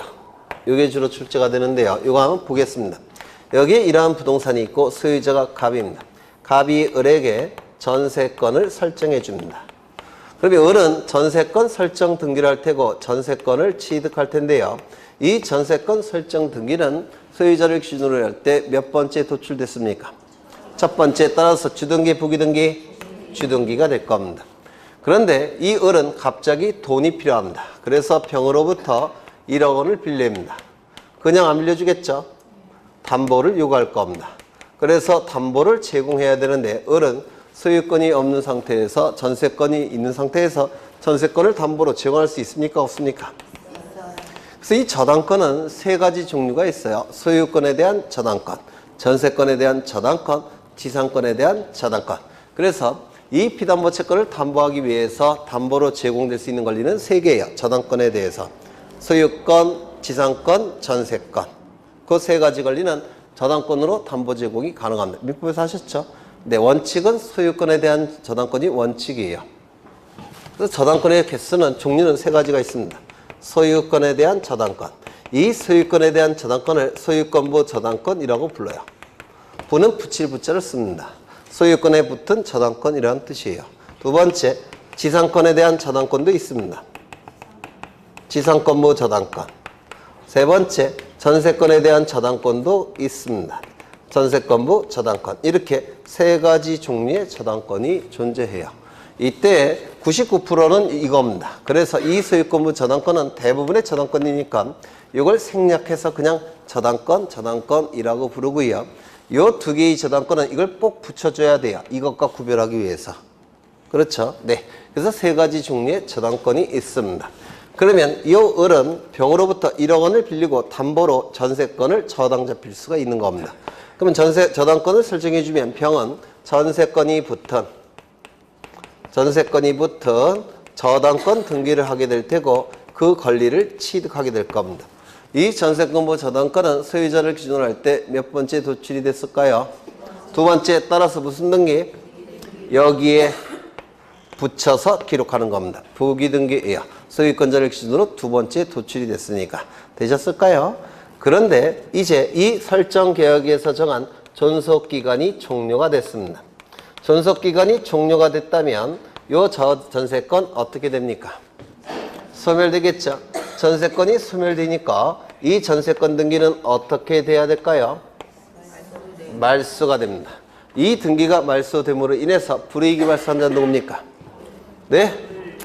요게 주로 출제가 되는데요. 요거 한번 보겠습니다. 여기에 이러한 부동산이 있고 소유자가 갑입니다. 갑이 을에게 전세권을 설정해 줍니다. 그러면 을은 전세권 설정 등기를 할 테고 전세권을 취득할 텐데요. 이 전세권 설정 등기는 소유자를 기준으로 할 때 몇 번째 도출됐습니까? 첫 번째. 따라서 주등기, 부기등기, 주등기가 될 겁니다. 그런데 이 을은 갑자기 돈이 필요합니다. 그래서 병으로부터 1억 원을 빌립니다. 그냥 안 빌려주겠죠? 담보를 요구할 겁니다. 그래서 담보를 제공해야 되는데 을은 소유권이 없는 상태에서 전세권이 있는 상태에서 전세권을 담보로 제공할 수 있습니까? 없습니까? 그래서 이 저당권은 세 가지 종류가 있어요. 소유권에 대한 저당권, 전세권에 대한 저당권, 지상권에 대한 저당권. 그래서 이 피담보 채권을 담보하기 위해서 담보로 제공될 수 있는 권리는 세 개예요. 저당권에 대해서. 소유권, 지상권, 전세권. 그 세 가지 권리는 저당권으로 담보 제공이 가능합니다. 민법에서 하셨죠? 네, 원칙은 소유권에 대한 저당권이 원칙이에요. 그래서 저당권의 개수는 종류는 세 가지가 있습니다. 소유권에 대한 저당권. 이 소유권에 대한 저당권을 소유권부 저당권이라고 불러요. 부는 붙일 부자를 씁니다. 소유권에 붙은 저당권이라는 뜻이에요. 두 번째, 지상권에 대한 저당권도 있습니다. 지상권부 저당권. 세 번째, 전세권에 대한 저당권도 있습니다. 전세권부 저당권. 이렇게 세 가지 종류의 저당권이 존재해요. 이때 99%는 이겁니다. 그래서 이 소유권부 저당권은 대부분의 저당권이니까 이걸 생략해서 그냥 저당권이라고 부르고요. 이 두 개의 저당권은 이걸 꼭 붙여줘야 돼요. 이것과 구별하기 위해서. 그렇죠? 네. 그래서 세 가지 종류의 저당권이 있습니다. 그러면 이 을은 병으로부터 1억 원을 빌리고 담보로 전세권을 저당 잡힐 수가 있는 겁니다. 그러면 저당권을 설정해주면 병은 전세권이 붙은 저당권 등기를 하게 될 테고 그 권리를 취득하게 될 겁니다. 이 전세권부 저당권은 소유자를 기준으로 할 때 몇 번째 도출이 됐을까요? 두 번째. 따라서 무슨 등기? 여기에 붙여서 기록하는 겁니다. 부기등기의 소유권 전액 기준으로 두 번째 도출이 됐으니까. 되셨을까요? 그런데 이제 이 설정 계약에서 정한 존속기간이 종료가 됐습니다. 존속기간이 종료가 됐다면 요 전세권 어떻게 됩니까? 소멸되겠죠. 전세권이 소멸되니까 이 전세권 등기는 어떻게 돼야 될까요? 말소가 됩니다. 이 등기가 말소됨으로 인해서 불이익이 발생한 자는 누굽니까? 네?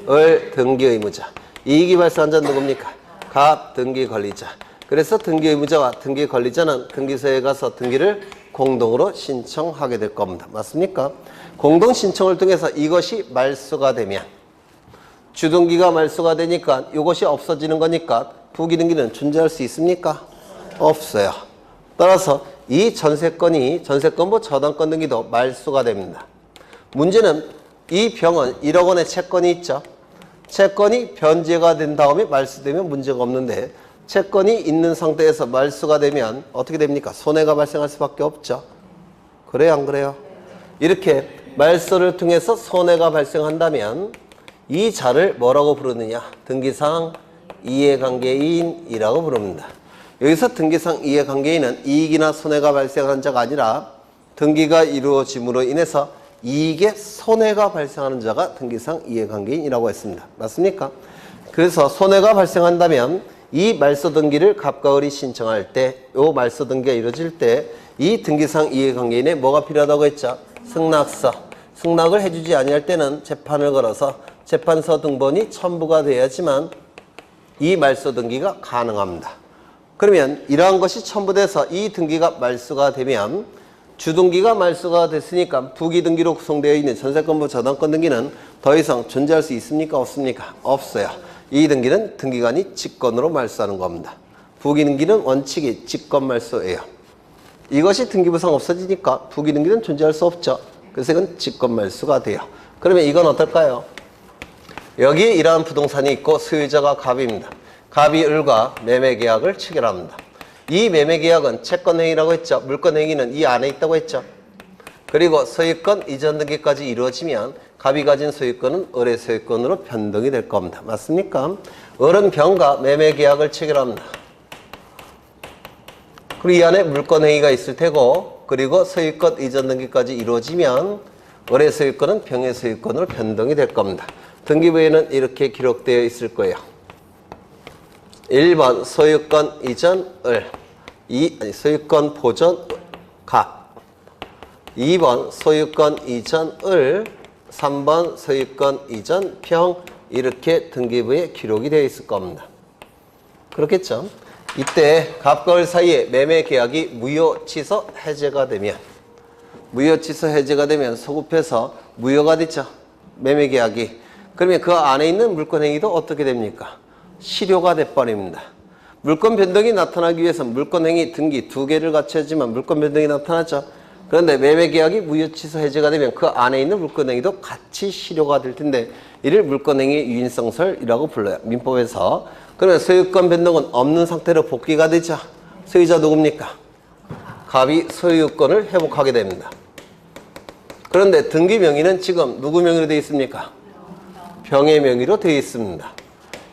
을 등기 의무자. 이익이 발생한 자는 누굽니까? 갑 등기 권리자. 그래서 등기 의무자와 등기 권리자는 등기소에 가서 등기를 공동으로 신청하게 될 겁니다. 맞습니까? 공동 신청을 통해서 이것이 말소가 되면 주등기가 말소가 되니까 이것이 없어지는 거니까 부기등기는 존재할 수 있습니까? 없어요. 따라서 이 전세권부 저당권 등기도 말소가 됩니다. 문제는 이 병은 1억 원의 채권이 있죠. 채권이 변제가 된 다음에 말소되면 문제가 없는데 채권이 있는 상태에서 말소가 되면 어떻게 됩니까? 손해가 발생할 수밖에 없죠. 그래요, 안 그래요? 이렇게 말소를 통해서 손해가 발생한다면 이 자를 뭐라고 부르느냐? 등기상 이해관계인이라고 부릅니다. 여기서 등기상 이해관계인은 이익이나 손해가 발생하는 자가 아니라 등기가 이루어짐으로 인해서 이익에 손해가 발생하는 자가 등기상 이해관계인이라고 했습니다. 맞습니까? 그래서 손해가 발생한다면 이 말소 등기를 갑과 을이 신청할 때, 요 말소 등기가 이루어질 때 이 등기상 이해관계인에 뭐가 필요하다고 했죠? 승낙서. 승낙을 해주지 아니할 때는 재판을 걸어서 재판서 등본이 첨부가 돼야지만 이 말소 등기가 가능합니다. 그러면 이러한 것이 첨부돼서 이 등기가 말소가 되면 주등기가 말소가 됐으니까 부기등기로 구성되어 있는 전세권부 저당권 등기는 더 이상 존재할 수 있습니까? 없습니까? 없어요. 이 등기는 등기관이 직권으로 말소하는 겁니다. 부기등기는 원칙이 직권 말소예요. 이것이 등기부상 없어지니까 부기등기는 존재할 수 없죠. 그래서 이건 직권 말소가 돼요. 그러면 이건 어떨까요? 여기에 이러한 부동산이 있고 소유자가 갑입니다. 갑이 을과 매매계약을 체결합니다. 이 매매계약은 채권행위라고 했죠. 물권행위는 이 안에 있다고 했죠. 그리고 소유권 이전 등기까지 이루어지면 갑이 가진 소유권은 을의 소유권으로 변동이 될 겁니다. 맞습니까? 을은 병과 매매계약을 체결합니다. 그리고 이 안에 물권행위가 있을 테고 그리고 소유권 이전 등기까지 이루어지면 을의 소유권은 병의 소유권으로 변동이 될 겁니다. 등기부에는 이렇게 기록되어 있을 거예요. 1번 소유권 이전 을, 소유권 보존 갑, 2번 소유권 이전 을, 3번 소유권 이전 병, 이렇게 등기부에 기록이 되어 있을 겁니다. 그렇겠죠? 이때 갑과 을 사이에 매매 계약이 무효 취소 해제가 되면 소급해서 무효가 됐죠. 매매 계약이. 그러면 그 안에 있는 물권 행위도 어떻게 됩니까? 실효가 돼버립니다. 물권 변동이 나타나기 위해서 물권 행위 등기 두 개를 갖춰야지만 물권 변동이 나타나죠. 그런데 매매 계약이 무효 취소 해제가 되면 그 안에 있는 물권 행위도 같이 실효가 될 텐데 이를 물권 행위 유인성설이라고 불러요. 민법에서. 그러면 소유권 변동은 없는 상태로 복귀가 되죠. 소유자 누굽니까? 갑이 소유권을 회복하게 됩니다. 그런데 등기 명의는 지금 누구 명의로 되어 있습니까? 병의 명의로 되어 있습니다.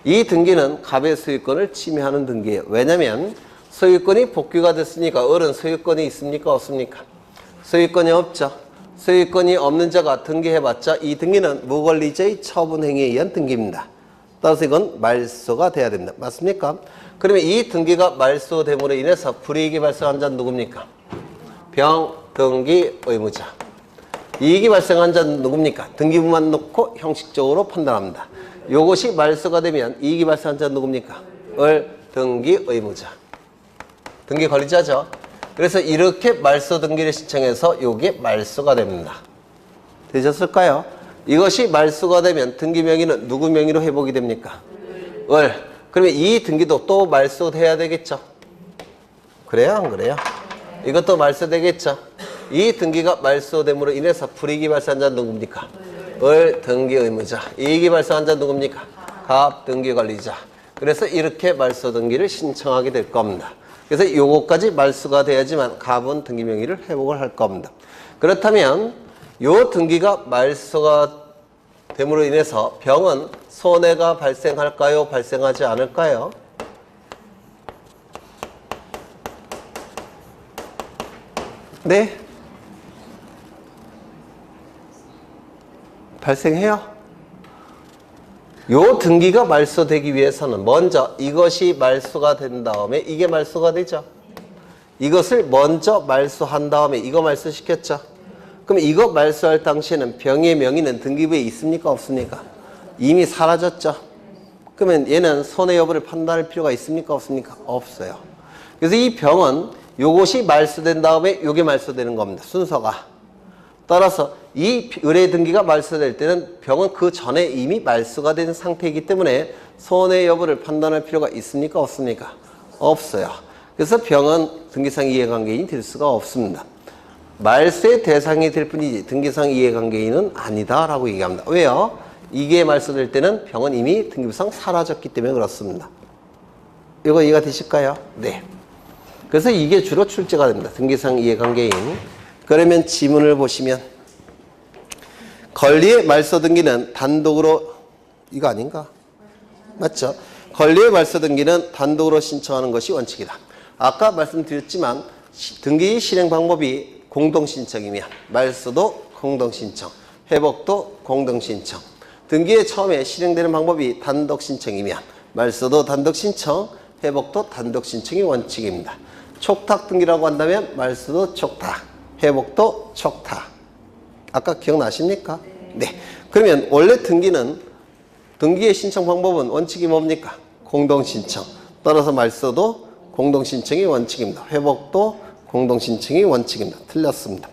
이 등기는 갑의 소유권을 침해하는 등기예요. 왜냐하면 소유권이 복귀가 됐으니까 을은 소유권이 있습니까? 없습니까? 소유권이 없죠. 소유권이 없는 자가 등기해봤자 이 등기는 무권리자의 처분 행위에 의한 등기입니다. 따라서 이건 말소가 돼야 됩니다. 맞습니까? 그러면 이 등기가 말소됨으로 인해서 불이익이 발생한 자는 누굽니까? 병, 등기, 의무자. 이익이 발생한 자는 누굽니까? 등기부만 놓고 형식적으로 판단합니다. 요것이 말소가 되면 이익이 발생한 자는 누굽니까? 을, 등기, 의무자. 등기 권리자죠. 그래서 이렇게 말소 등기를 신청해서 요게 말소가 됩니다. 되셨을까요? 이것이 말소가 되면 등기 명의는 누구 명의로 회복이 됩니까? 을. 그러면 이 등기도 또 말소돼야 되겠죠? 그래요? 안 그래요? 이것도 말소되겠죠? 이 등기가 말소됨으로 인해서 불이익이 발생한 자는 누굽니까? 을, 등기 의무자. 이익이 발생한 자는 누굽니까? 갑, 등기 관리자. 그래서 이렇게 말소 등기를 신청하게 될 겁니다. 그래서 요거까지 말소가 돼야지만 갑은 등기 명의를 회복을 할 겁니다. 그렇다면 요 등기가 말소가 됨으로 인해서 병은 손해가 발생할까요? 발생하지 않을까요? 네? 발생해요. 요 등기가 말소되기 위해서는 먼저 이것이 말소가 된 다음에 이게 말소가 되죠. 이것을 먼저 말소한 다음에 이거 말소시켰죠. 그럼 이거 말소할 당시에는 병의 명의는 등기부에 있습니까? 없습니까? 이미 사라졌죠. 그러면 얘는 손해 여부를 판단할 필요가 있습니까? 없습니까? 없어요. 그래서 이 병은 요것이 말소된 다음에 요게 말소되는 겁니다. 순서가. 따라서 이 의뢰 등기가 말소될 때는 병은 그 전에 이미 말소가 된 상태이기 때문에 손해 여부를 판단할 필요가 있습니까? 없습니까? 없어요. 그래서 병은 등기상 이해관계인이 될 수가 없습니다. 말소의 대상이 될 뿐이지 등기상 이해관계인은 아니다라고 얘기합니다. 왜요? 이게 말소될 때는 병은 이미 등기부상 사라졌기 때문에 그렇습니다. 이거 이해가 되실까요? 네. 그래서 이게 주로 출제가 됩니다. 등기상 이해관계인. 그러면 지문을 보시면 권리의 말소 등기는 단독으로 이거 아닌가? 맞죠? 권리의 말소 등기는 단독으로 신청하는 것이 원칙이다. 아까 말씀드렸지만 등기 실행 방법이 공동신청이면 말소도 공동신청, 회복도 공동신청. 등기에 처음에 실행되는 방법이 단독신청이면 말소도 단독신청, 회복도 단독신청이 원칙입니다. 촉탁등기라고 한다면 말소도 촉탁, 회복도 촉탁. 아까 기억나십니까? 네. 그러면 원래 등기의 신청 방법은 원칙이 뭡니까? 공동신청. 따라서 말소도 공동신청이 원칙입니다. 회복도 공동신청이 원칙입니다. 틀렸습니다.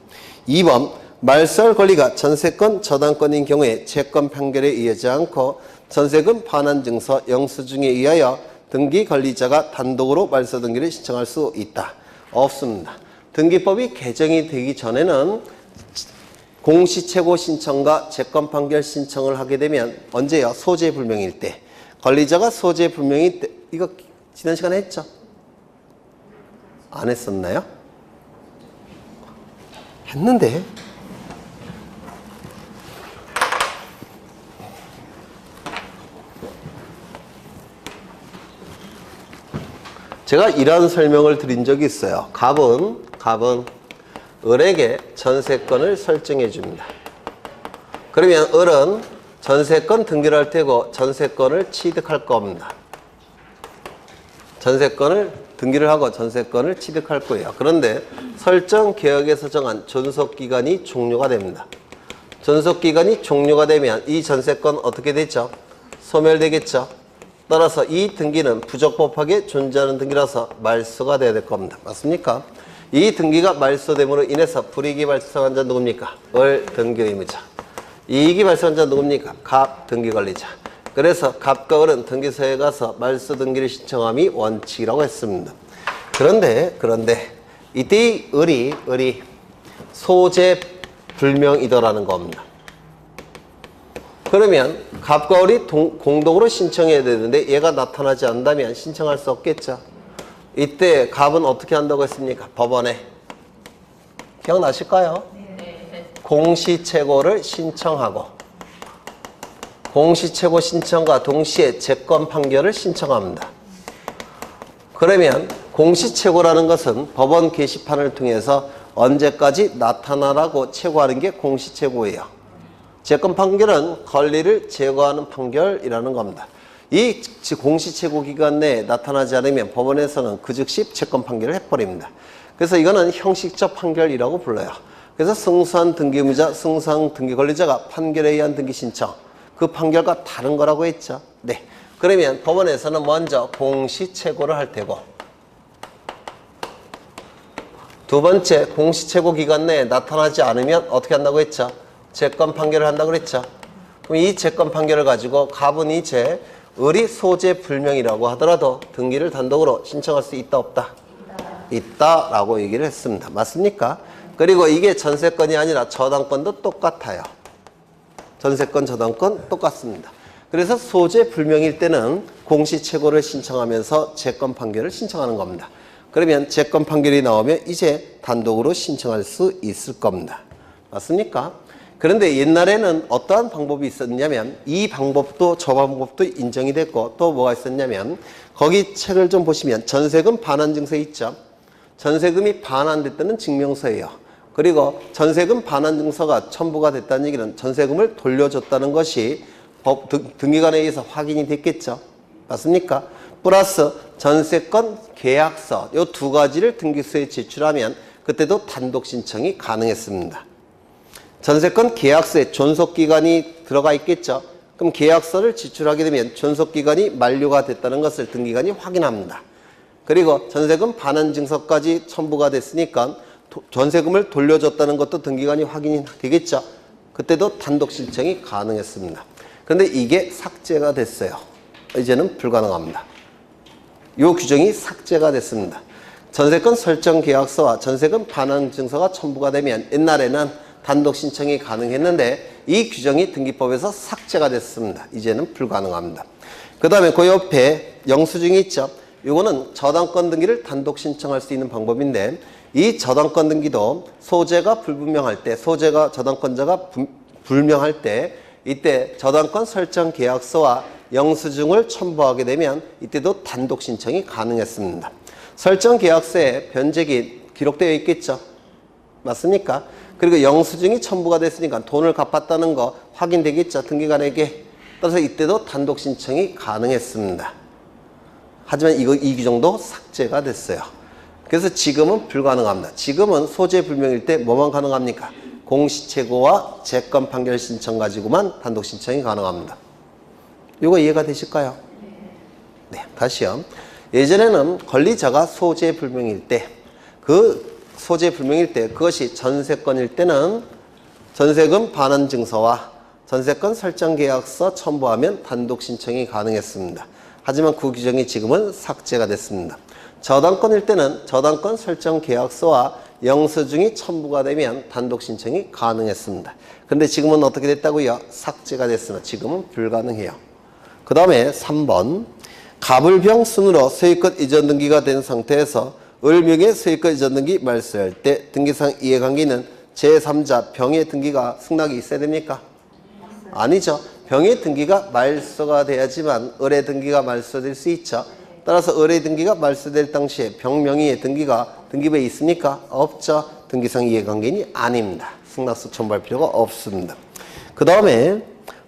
2번 말소할 권리가 전세권, 저당권인 경우에 채권 판결에 의하지 않고 전세금 반환증서 영수증에 의하여 등기 관리자가 단독으로 말소 등기를 신청할 수 있다. 없습니다. 등기법이 개정이 되기 전에는 공시채고 신청과 채권 판결 신청을 하게 되면 언제요? 소재불명일 때. 관리자가 소재불명일 때. 이거 지난 시간에 했죠? 안 했었나요? 했는데. 제가 이런 설명을 드린 적이 있어요. 갑은 을에게 전세권을 설정해 줍니다. 그러면 을은 전세권 등기를 할 테고 전세권을 취득할 겁니다. 전세권을 등기를 하고 전세권을 취득할 거예요. 그런데 설정 계약에서 정한 존속기간이 종료가 됩니다. 존속기간이 종료가 되면 이 전세권 어떻게 되죠? 소멸되겠죠? 따라서 이 등기는 부적법하게 존재하는 등기라서 말소가 돼야 될 겁니다. 맞습니까? 이 등기가 말소됨으로 인해서 불이익이 발생한 자 누굽니까? 을 등기의무자. 이익이 발생한 자 누굽니까? 갑 등기관리자. 그래서 갑과 을은 등기소에 가서 말소 등기를 신청함이 원칙이라고 했습니다. 그런데 이때 을이 소재 불명이더라는 겁니다. 그러면 갑과 을이 공동으로 신청해야 되는데 얘가 나타나지 않는다면 신청할 수 없겠죠. 이때 갑은 어떻게 한다고 했습니까? 법원에. 기억나실까요? 네. 공시채고를 신청하고 공시채고 신청과 동시에 채권 판결을 신청합니다. 그러면 공시채고라는 것은 법원 게시판을 통해서 언제까지 나타나라고 채고하는 게 공시채고예요. 채권 판결은 권리를 제거하는 판결이라는 겁니다. 이 공시채고 기간 내에 나타나지 않으면 법원에서는 그 즉시 채권 판결을 해버립니다. 그래서 이거는 형식적 판결이라고 불러요. 그래서 승소한 등기의무자, 승소한 등기권리자가 판결에 의한 등기 신청, 그 판결과 다른 거라고 했죠. 네. 그러면 법원에서는 먼저 공시채고를 할 테고 두 번째 공시채고 기간 내에 나타나지 않으면 어떻게 한다고 했죠? 채권 판결을 한다고 그랬죠. 그럼 이 채권 판결을 가지고 갑은 이제 을이 소재 불명이라고 하더라도 등기를 단독으로 신청할 수 있다 없다? 있다라고 얘기를 했습니다. 맞습니까? 그리고 이게 전세권이 아니라 저당권도 똑같아요. 전세권, 저당권 똑같습니다. 그래서 소재 불명일 때는 공시채고를 신청하면서 채권 판결을 신청하는 겁니다. 그러면 채권 판결이 나오면 이제 단독으로 신청할 수 있을 겁니다. 맞습니까? 그런데 옛날에는 어떠한 방법이 있었냐면 이 방법도 저 방법도 인정이 됐고 또 뭐가 있었냐면 거기 책을 좀 보시면 전세금 반환 증서 있죠. 전세금이 반환됐다는 증명서예요. 그리고 전세금 반환 증서가 첨부가 됐다는 얘기는 전세금을 돌려줬다는 것이 법 등기관에 의해서 확인이 됐겠죠. 맞습니까? 플러스 전세권 계약서 이 두 가지를 등기소에 제출하면 그때도 단독 신청이 가능했습니다. 전세권 계약서에 존속기간이 들어가 있겠죠. 그럼 계약서를 제출하게 되면 존속기간이 만료가 됐다는 것을 등기관이 확인합니다. 그리고 전세금 반환 증서까지 첨부가 됐으니까 전세금을 돌려줬다는 것도 등기관이 확인이 되겠죠. 그때도 단독 신청이 가능했습니다. 그런데 이게 삭제가 됐어요. 이제는 불가능합니다. 이 규정이 삭제가 됐습니다. 전세권 설정 계약서와 전세금 반환 증서가 첨부가 되면 옛날에는 단독 신청이 가능했는데 이 규정이 등기법에서 삭제가 됐습니다. 이제는 불가능합니다. 그 다음에 그 옆에 영수증이 있죠. 이거는 저당권 등기를 단독 신청할 수 있는 방법인데 이 저당권 등기도 소재가 불분명할 때, 소재가 저당권자가 불명할 때 이때 저당권 설정 계약서와 영수증을 첨부하게 되면 이때도 단독 신청이 가능했습니다. 설정 계약서에 변제기 기록되어 있겠죠. 맞습니까? 그리고 영수증이 첨부가 됐으니까 돈을 갚았다는 거 확인되겠죠. 등기관에게. 따라서 이때도 단독 신청이 가능했습니다. 하지만 이 규정도 삭제가 됐어요. 그래서 지금은 불가능합니다. 지금은 소재 불명일 때 뭐만 가능합니까? 공시채고와 채권 판결 신청 가지고만 단독 신청이 가능합니다. 이거 이해가 되실까요? 네, 다시요. 예전에는 권리자가 소재 불명일 때, 소재 불명일 때 그것이 전세권일 때는 전세금 반환 증서와 전세권 설정 계약서 첨부하면 단독 신청이 가능했습니다. 하지만 그 규정이 지금은 삭제가 됐습니다. 저당권일 때는 저당권 설정 계약서와 영수증이 첨부가 되면 단독 신청이 가능했습니다. 그런데 지금은 어떻게 됐다고요? 삭제가 됐으나 지금은 불가능해요. 그 다음에 3번 갑을병 순으로 소유권 이전 등기가 된 상태에서 을명의 소유권 이전 등기 말소할 때 등기상 이해관계는 제3자 병의 등기가 승낙이 있어야 됩니까? 아니죠. 병의 등기가 말소가 돼야지만 을의 등기가 말소될 수 있죠. 따라서 을의 등기가 말소될 당시에 병 명의의 등기가 등기부에 있습니까? 없죠. 등기상 이해관계인이 아닙니다. 승낙서 첨부할 필요가 없습니다. 그 다음에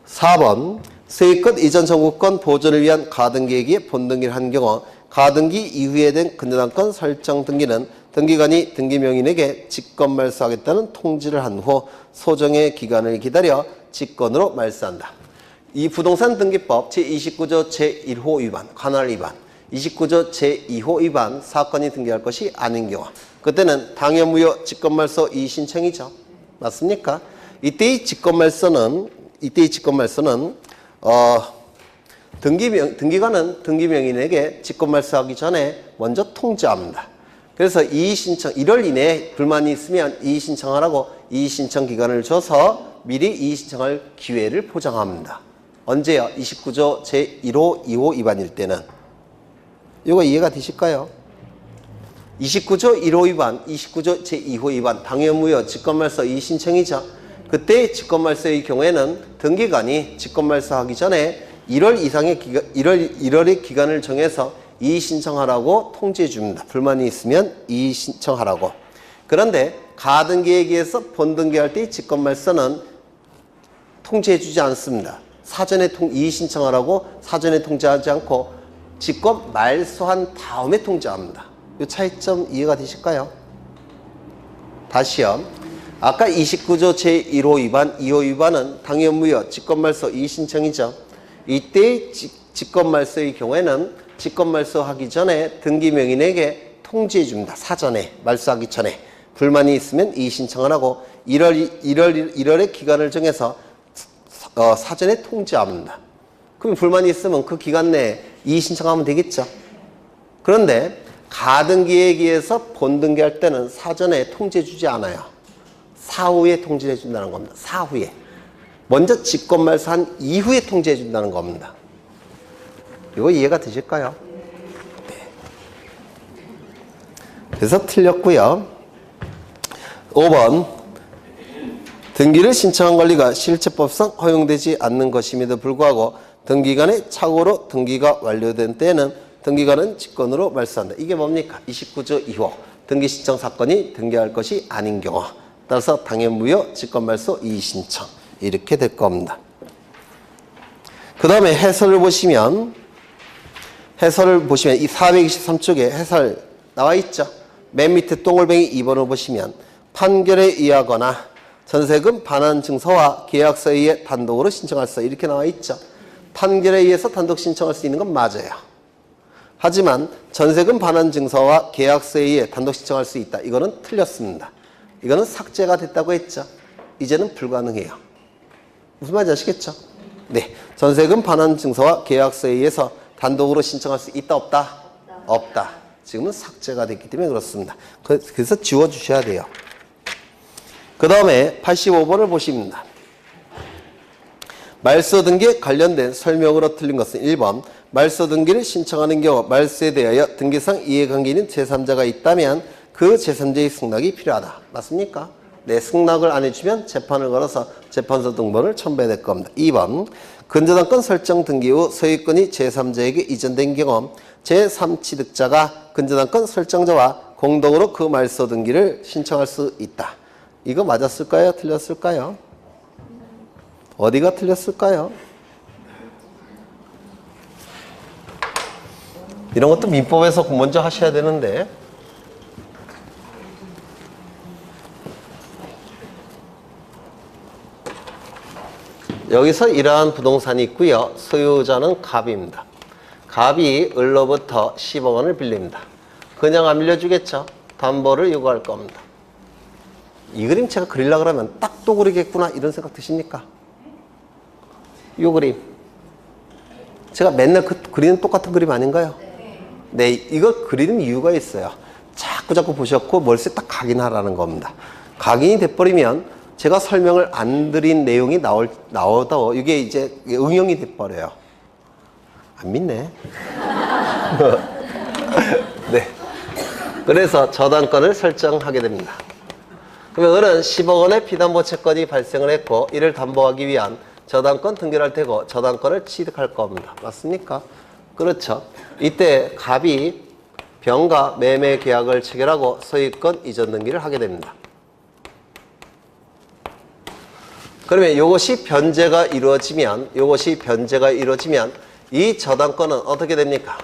4번 소유권 이전 청구권 보존을 위한 가등기액의 본등기를 한 경우 가등기 이후에 된 근저당권 설정 등기는 등기관이 등기명인에게 직권 말소하겠다는 통지를 한 후 소정의 기간을 기다려 직권으로 말소한다. 이 부동산 등기법 제29조 제1호 위반, 관할 위반, 29조 제2호 위반 사건이 등기할 것이 아닌 경우 그때는 당연무효 직권말소 이의신청이죠. 맞습니까? 이때의 직권말소는 등기관은 등기명인에게 직권말소하기 전에 먼저 통지합니다. 그래서 이의신청 1월 이내에 불만이 있으면 이의신청하라고 이의신청 기간을 줘서 미리 이의신청할 기회를 보장합니다. 언제요? 29조 제1호, 2호 위반일 때는. 이거 이해가 되실까요? 29조 1호 위반, 29조 제2호 위반, 당연무효 직권말소 이의신청이죠. 그때 직권말소의 경우에는 등기관이 직권말소하기 전에 1월의 기간을 정해서 이의신청하라고 통지해 줍니다. 불만이 있으면 이의신청하라고. 그런데 가등기에 의해서 본등기할 때 직권말소는 통지해 주지 않습니다. 사전에 이의신청하라고 사전에 통지하지 않고 직권 말소한 다음에 통지합니다. 이 차이점 이해가 되실까요? 다시요. 아까 29조 제1호 위반, 2호 위반은 당연무효 직권말소 이의신청이죠. 이때 직권말소의 경우에는 직권말소하기 전에 등기명인에게 통지해 줍니다. 사전에 말소하기 전에 불만이 있으면 이의신청을 하고 1월의 기간을 정해서 사전에 통지합니다. 그럼 불만이 있으면 그 기간 내에 이의신청하면 되겠죠. 그런데 가등기에 의해서 본등기할 때는 사전에 통지해 주지 않아요. 사후에 통지해 준다는 겁니다. 사후에. 먼저 직권말소한 이후에 통지해 준다는 겁니다. 이거 이해가 되실까요? 네. 그래서 틀렸고요. 5번 등기를 신청한 권리가 실체법상 허용되지 않는 것임에도 불구하고 등기간의 착오로 등기가 완료된 때에는 등기관은 직권으로 말소한다. 이게 뭡니까? 29조 2호 등기 신청 사건이 등기할 것이 아닌 경우 따라서 당연무효 직권말소 이의신청 이렇게 될 겁니다. 그 다음에 해설을 보시면 이 423쪽에 해설 나와 있죠. 맨 밑에 동글뱅이 2번을 보시면 판결에 의하거나 전세금 반환 증서와 계약서에 의해 단독으로 신청할 수 이렇게 나와 있죠. 판결에 의해서 단독 신청할 수 있는 건 맞아요. 하지만 전세금 반환 증서와 계약서에 의해 단독 신청할 수 있다. 이거는 틀렸습니다. 이거는 삭제가 됐다고 했죠. 이제는 불가능해요. 무슨 말인지 아시겠죠? 네, 전세금 반환 증서와 계약서에 의해서 단독으로 신청할 수 있다 없다? 없다. 지금은 삭제가 됐기 때문에 그렇습니다. 그래서 지워주셔야 돼요. 그 다음에 85번을 보십니다. 말소 등기에 관련된 설명으로 틀린 것은 1번 말소 등기를 신청하는 경우 말소에 대하여 등기상 이해관계인 제3자가 있다면 그 제3자의 승낙이 필요하다. 맞습니까? 네, 승낙을 안 해주면 재판을 걸어서 재판소 등본을 첨부해야 될 겁니다. 2번 근저당권 설정 등기 후 소유권이 제3자에게 이전된 경우 제3취득자가 근저당권 설정자와 공동으로 그 말소 등기를 신청할 수 있다. 이거 맞았을까요? 틀렸을까요? 어디가 틀렸을까요? 이런 것도 민법에서 먼저 하셔야 되는데 여기서 이러한 부동산이 있고요. 소유자는 갑입니다. 갑이 을로부터 10억 원을 빌립니다. 그냥 안 빌려주겠죠. 담보를 요구할 겁니다. 이 그림 제가 그리려고 그러면 딱 또 그리겠구나 이런 생각 드십니까? 요 그림 제가 맨날 그리는 똑같은 그림 아닌가요? 네, 이거 그리는 이유가 있어요. 자꾸 보셨고 머릿속에 딱 각인하라는 겁니다. 각인이 돼버리면 제가 설명을 안 드린 내용이 나오다 이게 이제 응용이 돼버려요. 안 믿네. 네. 그래서 저당권을 설정하게 됩니다. 그러면 을은 10억 원의 피담보 채권이 발생을 했고 이를 담보하기 위한 저당권 등기를 할 테고 저당권을 취득할 겁니다. 맞습니까? 그렇죠. 이때 갑이 병가 매매 계약을 체결하고 소유권 이전 등기를 하게 됩니다. 그러면 이것이 변제가 이루어지면 이 저당권은 어떻게 됩니까?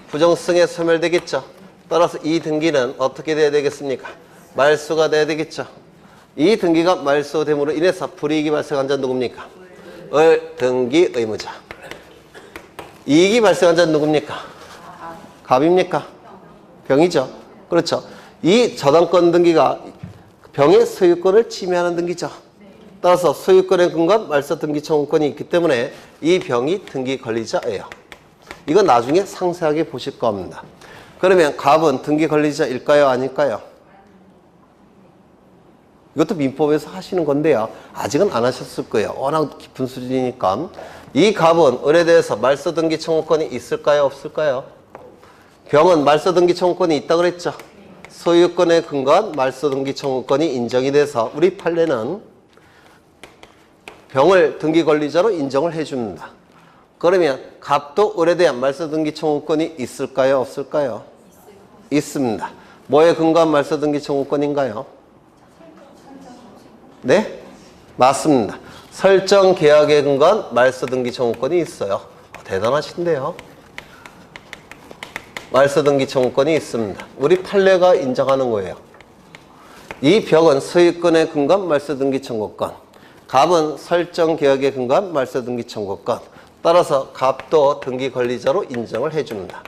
부정성에 소멸되겠죠. 따라서 이 등기는 어떻게 돼야 되겠습니까? 말소가 돼야 되겠죠. 이 등기가 말소됨으로 인해서 불이익이 발생한 자는 누굽니까? 을 등기 의무자. 이익이 발생한 자는 누굽니까? 갑입니까? 병이죠. 그렇죠. 이 저당권 등기가 병의 소유권을 침해하는 등기죠. 따라서 소유권의 근간 말소 등기 청구권이 있기 때문에 이 병이 등기 권리자예요. 이건 나중에 상세하게 보실 겁니다. 그러면 갑은 등기 권리자일까요? 아닐까요? 이것도 민법에서 하시는 건데요. 아직은 안 하셨을 거예요. 워낙 깊은 수준이니까. 이 갑은 을에 대해서 말소 등기 청구권이 있을까요? 없을까요? 병은 말소 등기 청구권이 있다 그랬죠. 소유권에 근거한 말소 등기 청구권이 인정이 돼서 우리 판례는 병을 등기 권리자로 인정을 해줍니다. 그러면 갑도 을에 대한 말소 등기 청구권이 있을까요? 없을까요? 있습니다. 뭐에 근거한 말소 등기 청구권인가요? 네? 맞습니다. 설정 계약에 근거한 말소 등기 청구권이 있어요. 대단하신데요. 말소 등기 청구권이 있습니다. 우리 판례가 인정하는 거예요. 이 병은 소유권에 근거한 말소 등기 청구권, 갑은 설정 계약에 근거한 말소 등기 청구권. 따라서 갑도 등기 권리자로 인정을 해줍니다.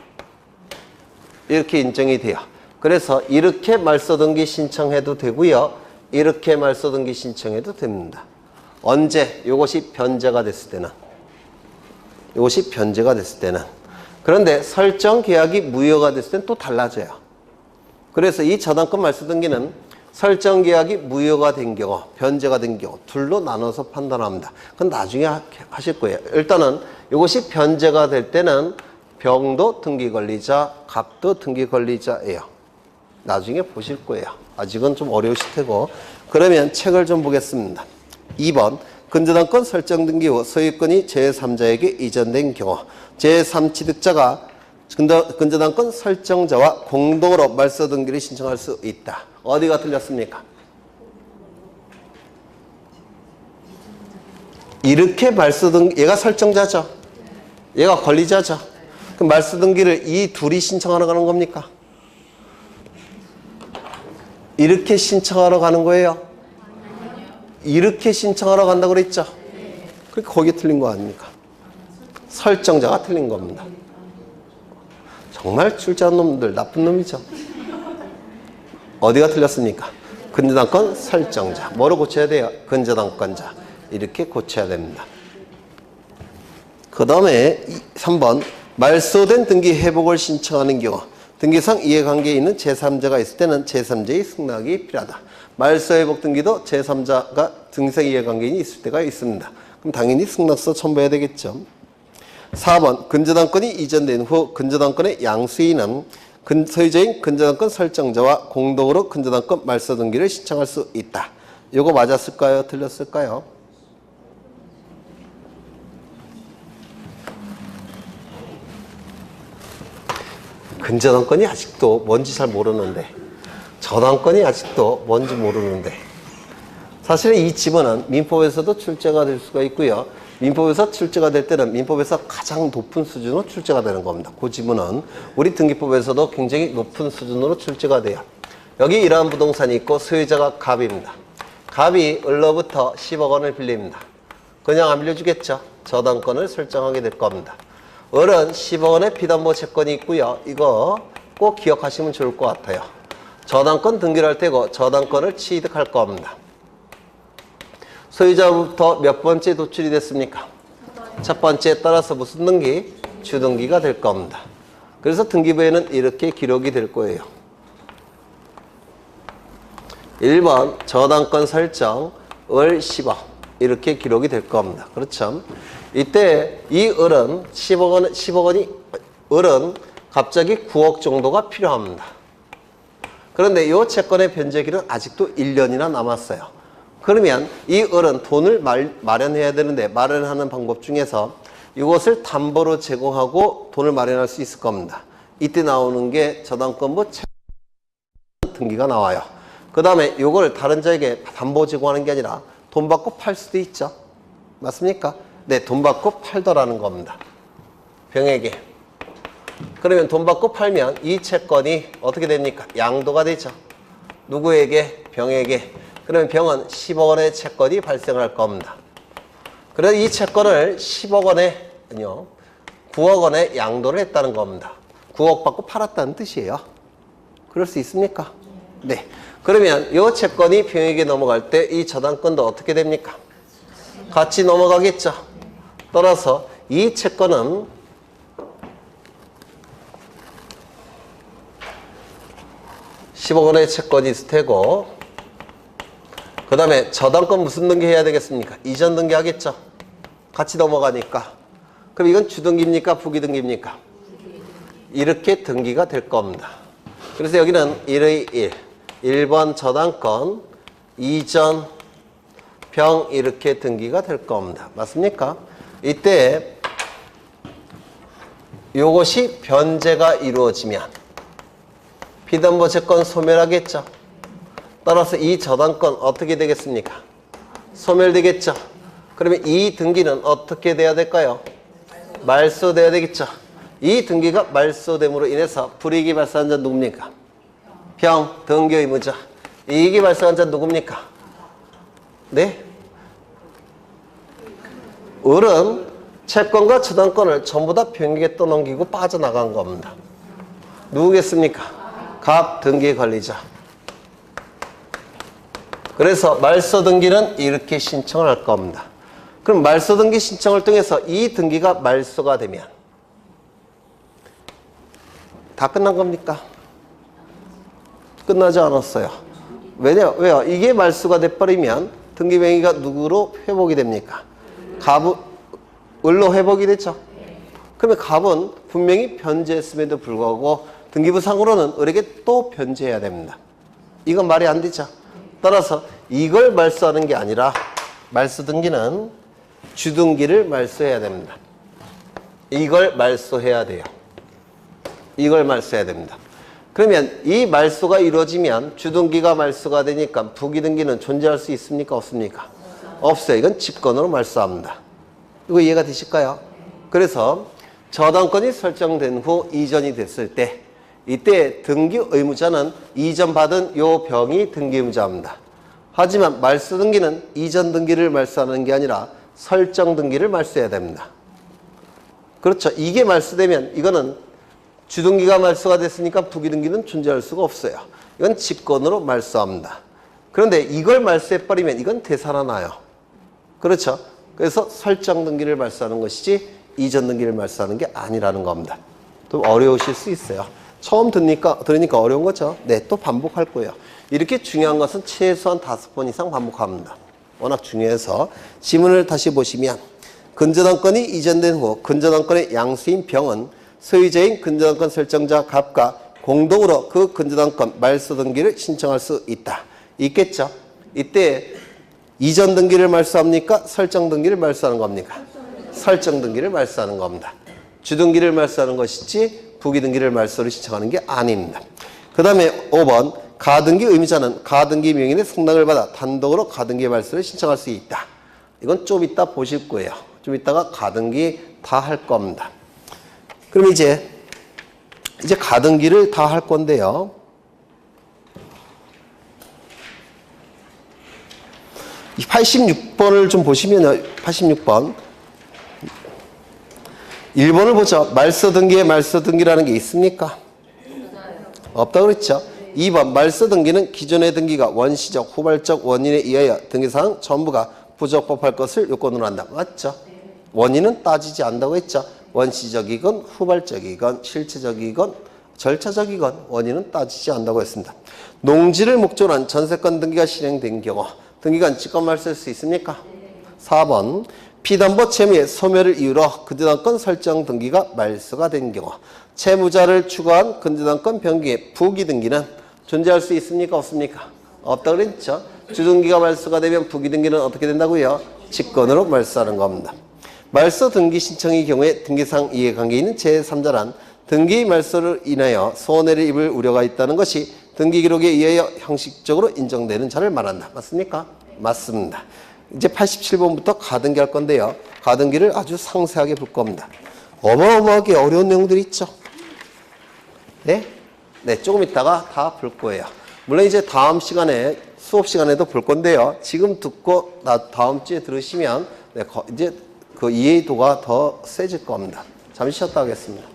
이렇게 인정이 돼요. 그래서 이렇게 말소 등기 신청해도 되고요. 이렇게 말소 등기 신청해도 됩니다. 언제? 이것이 변제가 됐을 때는. 그런데 설정 계약이 무효가 됐을 때는 또 달라져요. 그래서 이 저당권 말소 등기는 설정 계약이 무효가 된 경우, 변제가 된 경우 둘로 나눠서 판단합니다. 그건 나중에 하실 거예요. 일단은 이것이 변제가 될 때는 병도 등기 권리자, 갑도 등기 권리자예요. 나중에 보실 거예요. 아직은 좀 어려우실 테고. 그러면 책을 좀 보겠습니다. 2번 근저당권 설정 등기 후 소유권이 제3자에게 이전된 경우 제3취득자가 근저당권 설정자와 공동으로 말소 등기를 신청할 수 있다. 어디가 틀렸습니까? 이렇게 말소 등기, 얘가 설정자죠. 얘가 권리자죠. 그럼 말소 등기를 이 둘이 신청하러 가는 겁니까? 이렇게 신청하러 가는 거예요? 이렇게 신청하러 간다고 그랬죠? 그러니까 거기에 틀린 거 아닙니까? 설정자가 틀린 겁니다. 정말 출제한 놈들 나쁜 놈이죠. 어디가 틀렸습니까? 근저당권 설정자. 뭐로 고쳐야 돼요? 근저당권자. 이렇게 고쳐야 됩니다. 그 다음에 3번 말소된 등기 회복을 신청하는 경우 등기상 이해관계에 있는 제3자가 있을 때는 제3자의 승낙이 필요하다. 말소 회복 등기도 제3자가 등기상 이해관계인이 있을 때가 있습니다. 그럼 당연히 승낙서 첨부해야 되겠죠. 4번 근저당권이 이전된 후 근저당권의 양수인은 소유자인 근저당권 설정자와 공동으로 근저당권 말소 등기를 신청할 수 있다. 이거 맞았을까요? 틀렸을까요? 근저당권이 아직도 뭔지 잘 모르는데 저당권이 아직도 뭔지 모르는데 사실은 이 지문은 민법에서도 출제가 될 수가 있고요. 민법에서 출제가 될 때는 민법에서 가장 높은 수준으로 출제가 되는 겁니다. 그 지문은 우리 등기법에서도 굉장히 높은 수준으로 출제가 돼요. 여기 이러한 부동산이 있고 소유자가 갑입니다. 갑이 을로부터 10억 원을 빌립니다. 그냥 안 빌려주겠죠. 저당권을 설정하게 될 겁니다. 을은 10억 원의 피담보 채권이 있고요. 이거 꼭 기억하시면 좋을 것 같아요. 저당권 등기를 할 테고 저당권을 취득할 겁니다. 소유자부터 몇 번째 도출이 됐습니까? 첫 번째에 따라서 무슨 등기? 주등기가 될 겁니다. 그래서 등기부에는 이렇게 기록이 될 거예요. 1번 저당권 설정 을 10억 이렇게 기록이 될 겁니다. 그렇죠? 이때 이 을은 10억 원이 을은 갑자기 9억 정도가 필요합니다. 그런데 이 채권의 변제기는 아직도 1년이나 남았어요. 그러면 이 을은 돈을 마련해야 되는데 마련하는 방법 중에서 이것을 담보로 제공하고 돈을 마련할 수 있을 겁니다. 이때 나오는 게 저당권부 등기가 나와요. 그 다음에 이걸 다른 자에게 담보 제공하는 게 아니라 돈 받고 팔 수도 있죠. 맞습니까? 네, 돈 받고 팔더라는 겁니다. 병에게. 그러면 돈 받고 팔면 이 채권이 어떻게 됩니까? 양도가 되죠. 누구에게? 병에게. 그러면 병은 10억 원의 채권이 발생할 겁니다. 그래서 이 채권을 10억 원에, 아니요, 9억 원에 양도를 했다는 겁니다. 9억 받고 팔았다는 뜻이에요. 그럴 수 있습니까? 네. 그러면 이 채권이 병에게 넘어갈 때 이 저당권도 어떻게 됩니까? 같이 넘어가겠죠. 따라서 이 채권은 10억 원의 채권이 있을 테고 그 다음에 저당권 무슨 등기 해야 되겠습니까? 이전 등기 하겠죠. 같이 넘어가니까. 그럼 이건 주등기입니까? 부기등기입니까? 이렇게 등기가 될 겁니다. 그래서 여기는 1의 1, 1번 저당권, 이전, 병 이렇게 등기가 될 겁니다. 맞습니까? 이때 이것이 변제가 이루어지면 피담보 채권 소멸하겠죠. 따라서 이 저당권 어떻게 되겠습니까? 소멸되겠죠. 그러면 이 등기는 어떻게 돼야 될까요? 말소돼야 되겠죠. 이 등기가 말소됨으로 인해서 불이익이 발생한 자 누굽니까? 병, 등기 의무자. 이익이 발생한 자 누굽니까? 네? 을은 채권과 저당권을 전부 다 병에게 떠넘기고 빠져나간 겁니다. 누구겠습니까? 갑, 등기 관리자. 그래서 말소 등기는 이렇게 신청을 할 겁니다. 그럼 말소 등기 신청을 통해서 이 등기가 말소가 되면 다 끝난 겁니까? 끝나지 않았어요. 왜요? 이게 말소가 돼버리면 등기명의가 누구로 회복이 됩니까? 갑은 을로 회복이 됐죠. 그러면 갑은 분명히 변제했음에도 불구하고 등기부상으로는 을에게 또 변제해야 됩니다. 이건 말이 안 되죠. 따라서 이걸 말소하는 게 아니라 말소 등기는 주등기를 말소해야 됩니다. 이걸 말소해야 돼요. 이걸 말소해야 됩니다. 그러면 이 말소가 이루어지면 주등기가 말소가 되니까 부기등기는 존재할 수 있습니까? 없습니까? 없어요. 이건 직권으로 말소합니다. 이거 이해가 되실까요? 그래서 저당권이 설정된 후 이전이 됐을 때 이때 등기 의무자는 이전 받은 요 병이 등기 의무자입니다. 하지만 말소 등기는 이전 등기를 말소하는 게 아니라 설정 등기를 말소해야 됩니다. 그렇죠. 이게 말소되면 이거는 주등기가 말소가 됐으니까 부기등기는 존재할 수가 없어요. 이건 직권으로 말소합니다. 그런데 이걸 말소해버리면 이건 되살아나요. 그렇죠. 그래서 설정 등기를 말소하는 것이지 이전 등기를 말소하는 게 아니라는 겁니다. 좀 어려우실 수 있어요. 처음 들으니까 어려운 거죠. 네, 또 반복할 거예요. 이렇게 중요한 것은 최소한 5번 이상 반복합니다. 워낙 중요해서 지문을 다시 보시면 근저당권이 이전된 후 근저당권의 양수인 병은 소유자인 근저당권 설정자 갑과 공동으로 그 근저당권 말소 등기를 신청할 수 있다. 있겠죠? 이때 이전 등기를 말소합니까? 설정 등기를 말소하는 겁니까? 설정 등기를 말소하는 겁니다. 주등기를 말소하는 것이지 부기등기를 말소를 신청하는 게 아닙니다. 그 다음에 5번 가등기 의무자는 가등기 명인의 승낙을 받아 단독으로 가등기 말소를 신청할 수 있다. 이건 좀 이따 보실 거예요. 좀 이따가 가등기 다 할 겁니다. 그럼 이제 가등기를 다 할 건데요. 이 86번을 좀 보시면요. 86번. 1번을 보죠. 말소 등기에 말소 등기라는 게 있습니까? 없다고 그랬죠. 2번 말소 등기는 기존의 등기가 원시적, 후발적 원인에 의하여 등기사항 전부가 부적법할 것을 요건으로 한다. 맞죠? 원인은 따지지 않는다고 했죠. 원시적이건 후발적이건 실체적이건 절차적이건 원인은 따지지 않는다고 했습니다. 농지를 목적으로 한 전세권 등기가 실행된 경우 등기관 직권 말소할 수 있습니까? 4번 피담보 채무의 소멸을 이유로 근저당권 설정 등기가 말소가 된 경우 채무자를 추가한 근저당권 변경의 부기등기는 존재할 수 있습니까? 없습니까? 없다고 그랬죠. 주등기가 말소가 되면 부기등기는 어떻게 된다고요? 직권으로 말소하는 겁니다. 말소 등기 신청의 경우에 등기상 이해관계 있는 제3자란 등기 말소를 인하여 손해를 입을 우려가 있다는 것이 등기기록에 의하여 형식적으로 인정되는 자를 말한다. 맞습니까? 맞습니다. 이제 87번부터 가등기 할 건데요. 가등기를 아주 상세하게 볼 겁니다. 어마어마하게 어려운 내용들이 있죠. 네? 네, 조금 있다가 다 볼 거예요. 물론 이제 다음 시간에 수업 시간에도 볼 건데요. 지금 듣고 다음 주에 들으시면 네, 이제 그 이해도가 더 세질 겁니다. 잠시 쉬었다 하겠습니다.